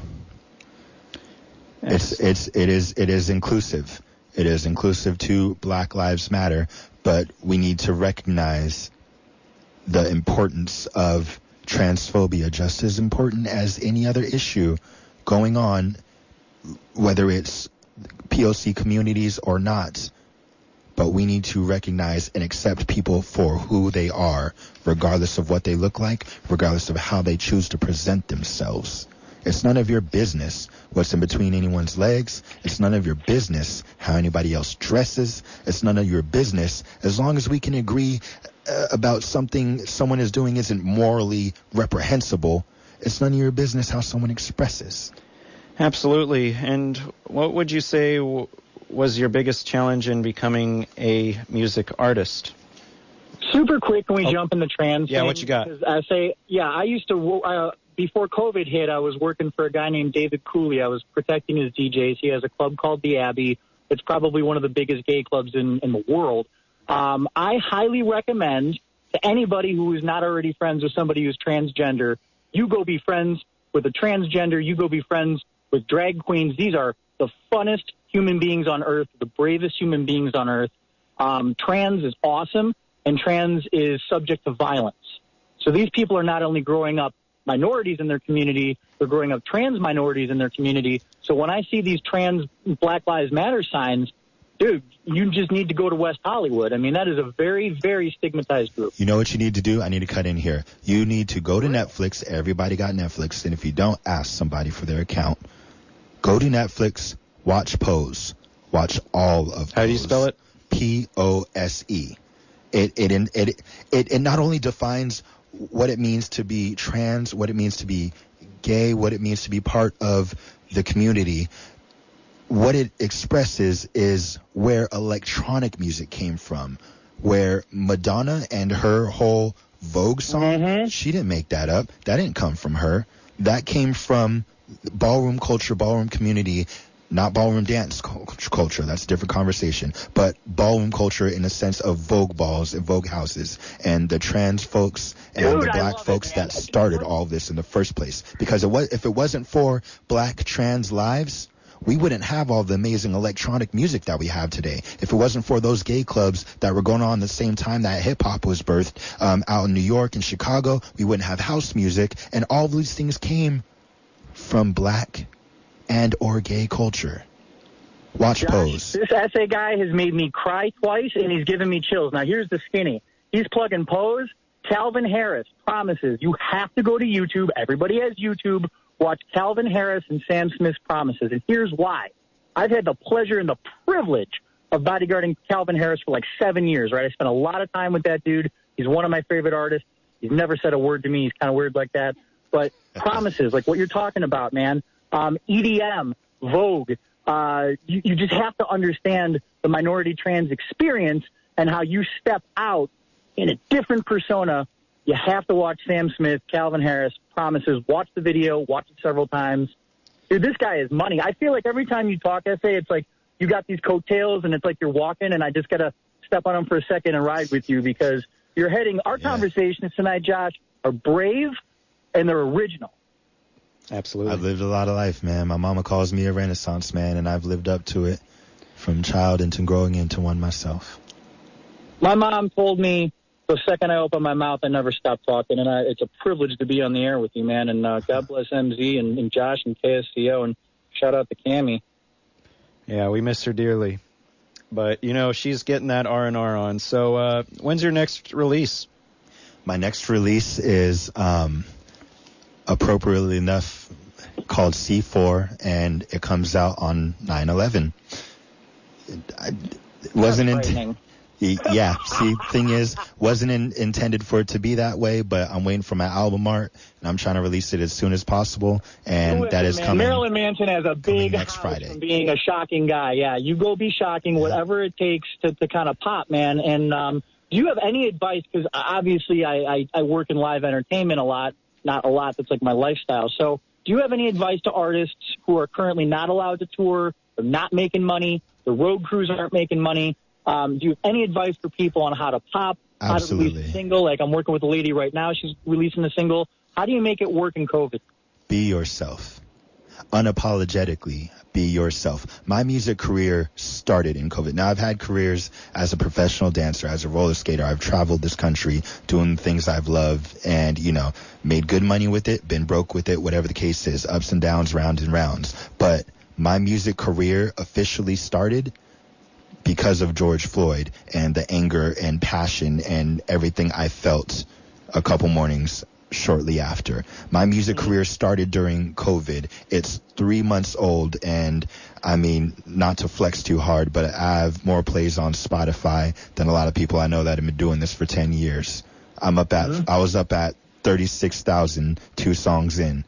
Speaker 3: Yes. It is inclusive. It is inclusive to Black Lives Matter, but we need to recognize the importance of transphobia, just as important as any other issue going on, whether it's POC communities or not. But we need to recognize and accept people for who they are, regardless of what they look like, regardless of how they choose to present themselves. It's none of your business what's in between anyone's legs. It's none of your business how anybody else dresses. It's none of your business as long as we can agree about something someone is doing isn't morally reprehensible. It's none of your business how someone expresses.
Speaker 1: Absolutely. And what would you say was your biggest challenge in becoming a music artist?
Speaker 2: Super quick, can we jump in the trans
Speaker 1: Yeah,
Speaker 2: thing?
Speaker 1: what you got?
Speaker 2: I used to, before COVID hit, I was working for a guy named David Cooley. I was protecting his DJs. He has a club called The Abbey. It's probably one of the biggest gay clubs in the world. I highly recommend to anybody who is not already friends with somebody who's transgender, you go be friends with a transgender, you go be friends with drag queens. These are the funnest human beings on earth, the bravest human beings on earth. Trans is awesome, and trans is subject to violence. So these people are not only growing up minorities in their community, they're growing up trans minorities in their community. So when I see these trans Black Lives Matter signs, dude, you just need to go to West Hollywood. I mean, that is a very, very stigmatized group.
Speaker 3: You know what you need to do? I need to cut in here. You need to go to Netflix. Everybody got Netflix. And if you don't, ask somebody for their account. Go to Netflix, watch Pose. Watch all of Pose.
Speaker 1: How do you spell it?
Speaker 3: P-O-S-E. It not only defines what it means to be trans, what it means to be gay, what it means to be part of the community. What it expresses is where electronic music came from, where Madonna and her whole Vogue song, she didn't make that up. That didn't come from her. That came from ballroom culture, ballroom community, not ballroom dance culture. That's a different conversation. But ballroom culture in the sense of Vogue balls and Vogue houses and the trans folks and the black folks that started all this in the first place. Because if it wasn't for black trans lives, we wouldn't have all the amazing electronic music that we have today. If it wasn't for those gay clubs that were going on the same time that hip-hop was birthed out in New York and Chicago, we wouldn't have house music. And all of these things came from black and or gay culture. Watch
Speaker 2: Josh,
Speaker 3: Pose.
Speaker 2: This Essaye guy has made me cry twice, and he's given me chills. Now, here's the skinny. He's plugging Pose. Calvin Harris, Promises. You have to go to YouTube. Everybody has YouTube. Watch Calvin Harris and Sam Smith's Promises. And here's why. I've had the pleasure and the privilege of bodyguarding Calvin Harris for like 7 years, right? I spent a lot of time with that dude. He's one of my favorite artists. He's never said a word to me. He's kind of weird like that. But Promises, like what you're talking about, man. EDM, Vogue. You just have to understand the minority trans experience and how you step out in a different persona. You have to watch Sam Smith, Calvin Harris, Promises. Watch the video. Watch it several times. Dude, this guy is money. I feel like every time you talk, Essaye, it's like you got these coattails and it's like you're walking and I just got to step on them for a second and ride with you because you're heading. Our conversations tonight, Josh, are brave and they're original.
Speaker 1: Absolutely.
Speaker 3: I've lived a lot of life, man. My mama calls me a Renaissance man, and I've lived up to it from child into growing into one myself.
Speaker 2: My mom told me the second I open my mouth, I never stop talking, and it's a privilege to be on the air with you, man. And God bless MZ and Josh and KSCO, and shout out to Cammie.
Speaker 1: Yeah, we miss her dearly. But, you know, she's getting that R&R on. So when's your next release?
Speaker 3: My next release is... appropriately enough called C4, and it comes out on 9/11. It wasn't yeah, see, thing is, wasn't intended for it to be that way, but I'm waiting for my album art, and I'm trying to release it as soon as possible, and that is coming.
Speaker 2: Marilyn Manson has a big
Speaker 3: next
Speaker 2: house
Speaker 3: Friday.
Speaker 2: from being a shocking guy. Yeah, you go be shocking, whatever it takes to kind of pop, man. And do you have any advice? Because obviously I work in live entertainment a lot. Not a lot. That's like my lifestyle. So do you have any advice to artists who are currently not allowed to tour, they're not making money, the road crews aren't making money? Do you have any advice for people on how to pop,
Speaker 3: Absolutely.
Speaker 2: how to release a single? Like I'm working with a lady right now. She's releasing a single. How do you make it work in COVID?
Speaker 3: Be yourself. unapologetically be yourself. My music career started in COVID. Now, I've had careers as a professional dancer, as a roller skater. I've traveled this country doing things I've loved and, made good money with it, been broke with it, whatever the case is, ups and downs, rounds and rounds. But my music career officially started because of George Floyd and the anger and passion and everything I felt a couple mornings shortly after. My music career started during COVID. It's 3 months old, and not to flex too hard, but I have more plays on Spotify than a lot of people I know that have been doing this for 10 years. I was up at 36,000 2 songs in,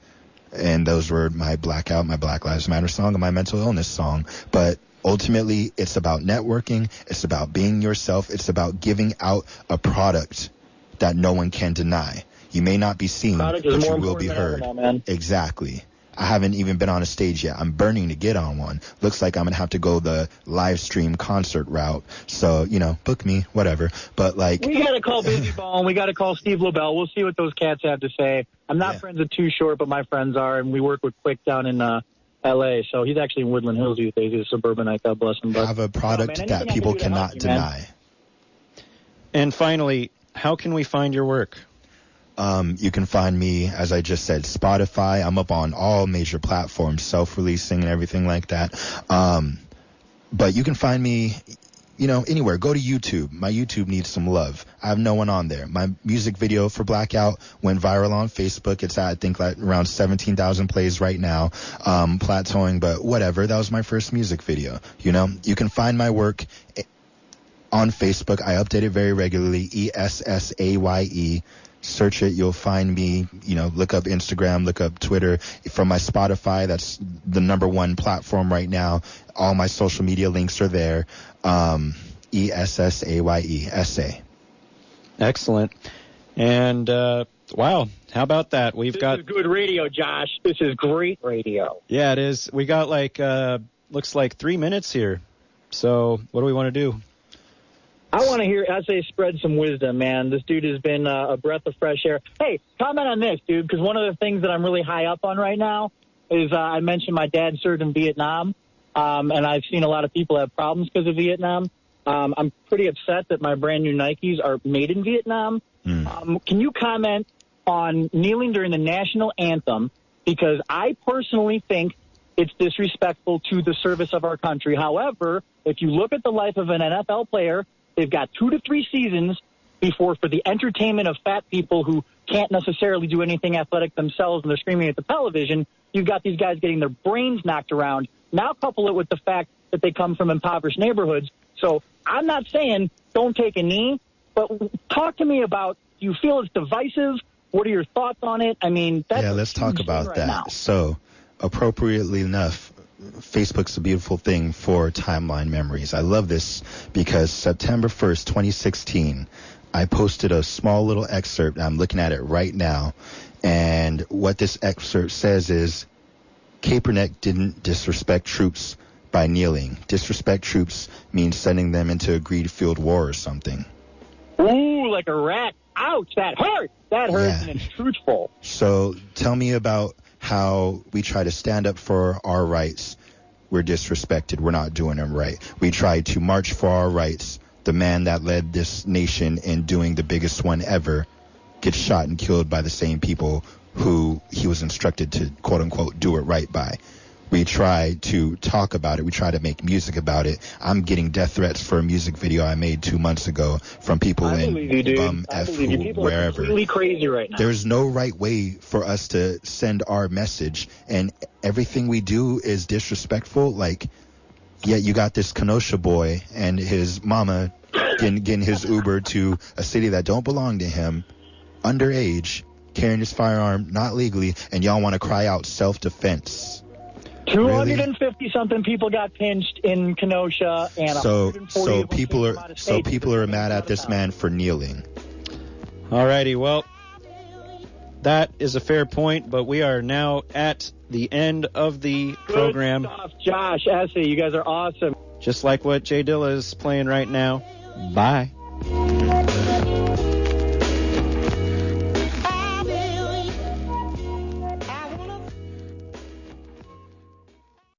Speaker 3: and those were my Blackout, my Black Lives Matter song, and my mental illness song. But ultimately, it's about networking. It's about being yourself. It's about giving out a product that no one can deny. You may not be seen, but you will be heard. Exactly. I haven't even been on a stage yet. I'm burning to get on one. Looks like I'm going to have to go the live stream concert route. So, book me, whatever. But
Speaker 2: we got to call Busy Bone. We got to call Steve LaBelle. We'll see what those cats have to say. I'm not friends with Too Short, but my friends are, and we work with Quick down in L.A., so he's actually in Woodland Hills these days. He's a suburbanite, God bless him. But
Speaker 3: have a product that people cannot deny.
Speaker 1: And finally, how can we find your work?
Speaker 3: You can find me, as I just said, Spotify. I'm up on all major platforms, self-releasing and everything like that. But you can find me, anywhere. Go to YouTube. My YouTube needs some love. I have no one on there. My music video for Blackout went viral on Facebook. It's at, I think, around 17,000 plays right now. Plateauing, but whatever. That was my first music video. You can find my work on Facebook. I update it very regularly. Essaye. Search it. You'll find me. Look up Instagram, look up Twitter. From my Spotify, that's the #1 platform right now. All my social media links are there. Essaye. Essaye.
Speaker 1: Excellent. And wow, how about that?
Speaker 2: This is good radio, Josh. This is great radio.
Speaker 1: Yeah, it is. We got looks like 3 minutes here. So what do we want to do?
Speaker 2: I want to hear Essaye spread some wisdom, man. This dude has been a breath of fresh air. Hey, comment on this, dude, because one of the things that I'm really high up on right now is I mentioned my dad served in Vietnam, and I've seen a lot of people have problems because of Vietnam. I'm pretty upset that my brand new Nikes are made in Vietnam. Can you comment on kneeling during the national anthem? Because I personally think it's disrespectful to the service of our country. However, if you look at the life of an NFL player, they've got 2 to 3 seasons before, for the entertainment of fat people who can't necessarily do anything athletic themselves and they're screaming at the television, you've got these guys getting their brains knocked around. Now couple it with the fact that they come from impoverished neighborhoods. So I'm not saying don't take a knee, but talk to me about, do you feel it's divisive? What are your thoughts on it?
Speaker 3: Let's talk about that.
Speaker 2: Now.
Speaker 3: So, appropriately enough, Facebook's a beautiful thing for timeline memories. I love this because September 1st, 2016, I posted a small little excerpt. I'm looking at it right now. And what this excerpt says is, Kaepernick didn't disrespect troops by kneeling. Disrespect troops means sending them into a greed-filled war or something.
Speaker 2: Ooh, like a rat. Ouch, that hurts. That hurts, and it's truthful.
Speaker 3: So tell me about how we try to stand up for our rights. We're disrespected. We're not doing them right. We try to march for our rights. The man that led this nation in doing the biggest one ever gets shot and killed by the same people who he was instructed to, quote unquote, do it right by. We try to talk about it. We try to make music about it. I'm getting death threats for a music video I made 2 months ago from people in bum F wherever.
Speaker 2: Really crazy right now.
Speaker 3: There's no right way for us to send our message, and everything we do is disrespectful. Yet you got this Kenosha boy and his mama getting his Uber to a city that don't belong to him, underage, carrying his firearm not legally, and y'all want to cry out self-defense.
Speaker 2: 250-something people got pinched in Kenosha, and
Speaker 3: so people are mad at this man for kneeling.
Speaker 1: Alrighty, well, that is a fair point, but we are now at the end of the program.
Speaker 2: Good stuff, Josh, Essaye, you guys are awesome.
Speaker 1: Just like what Jay Dilla is playing right now. Bye.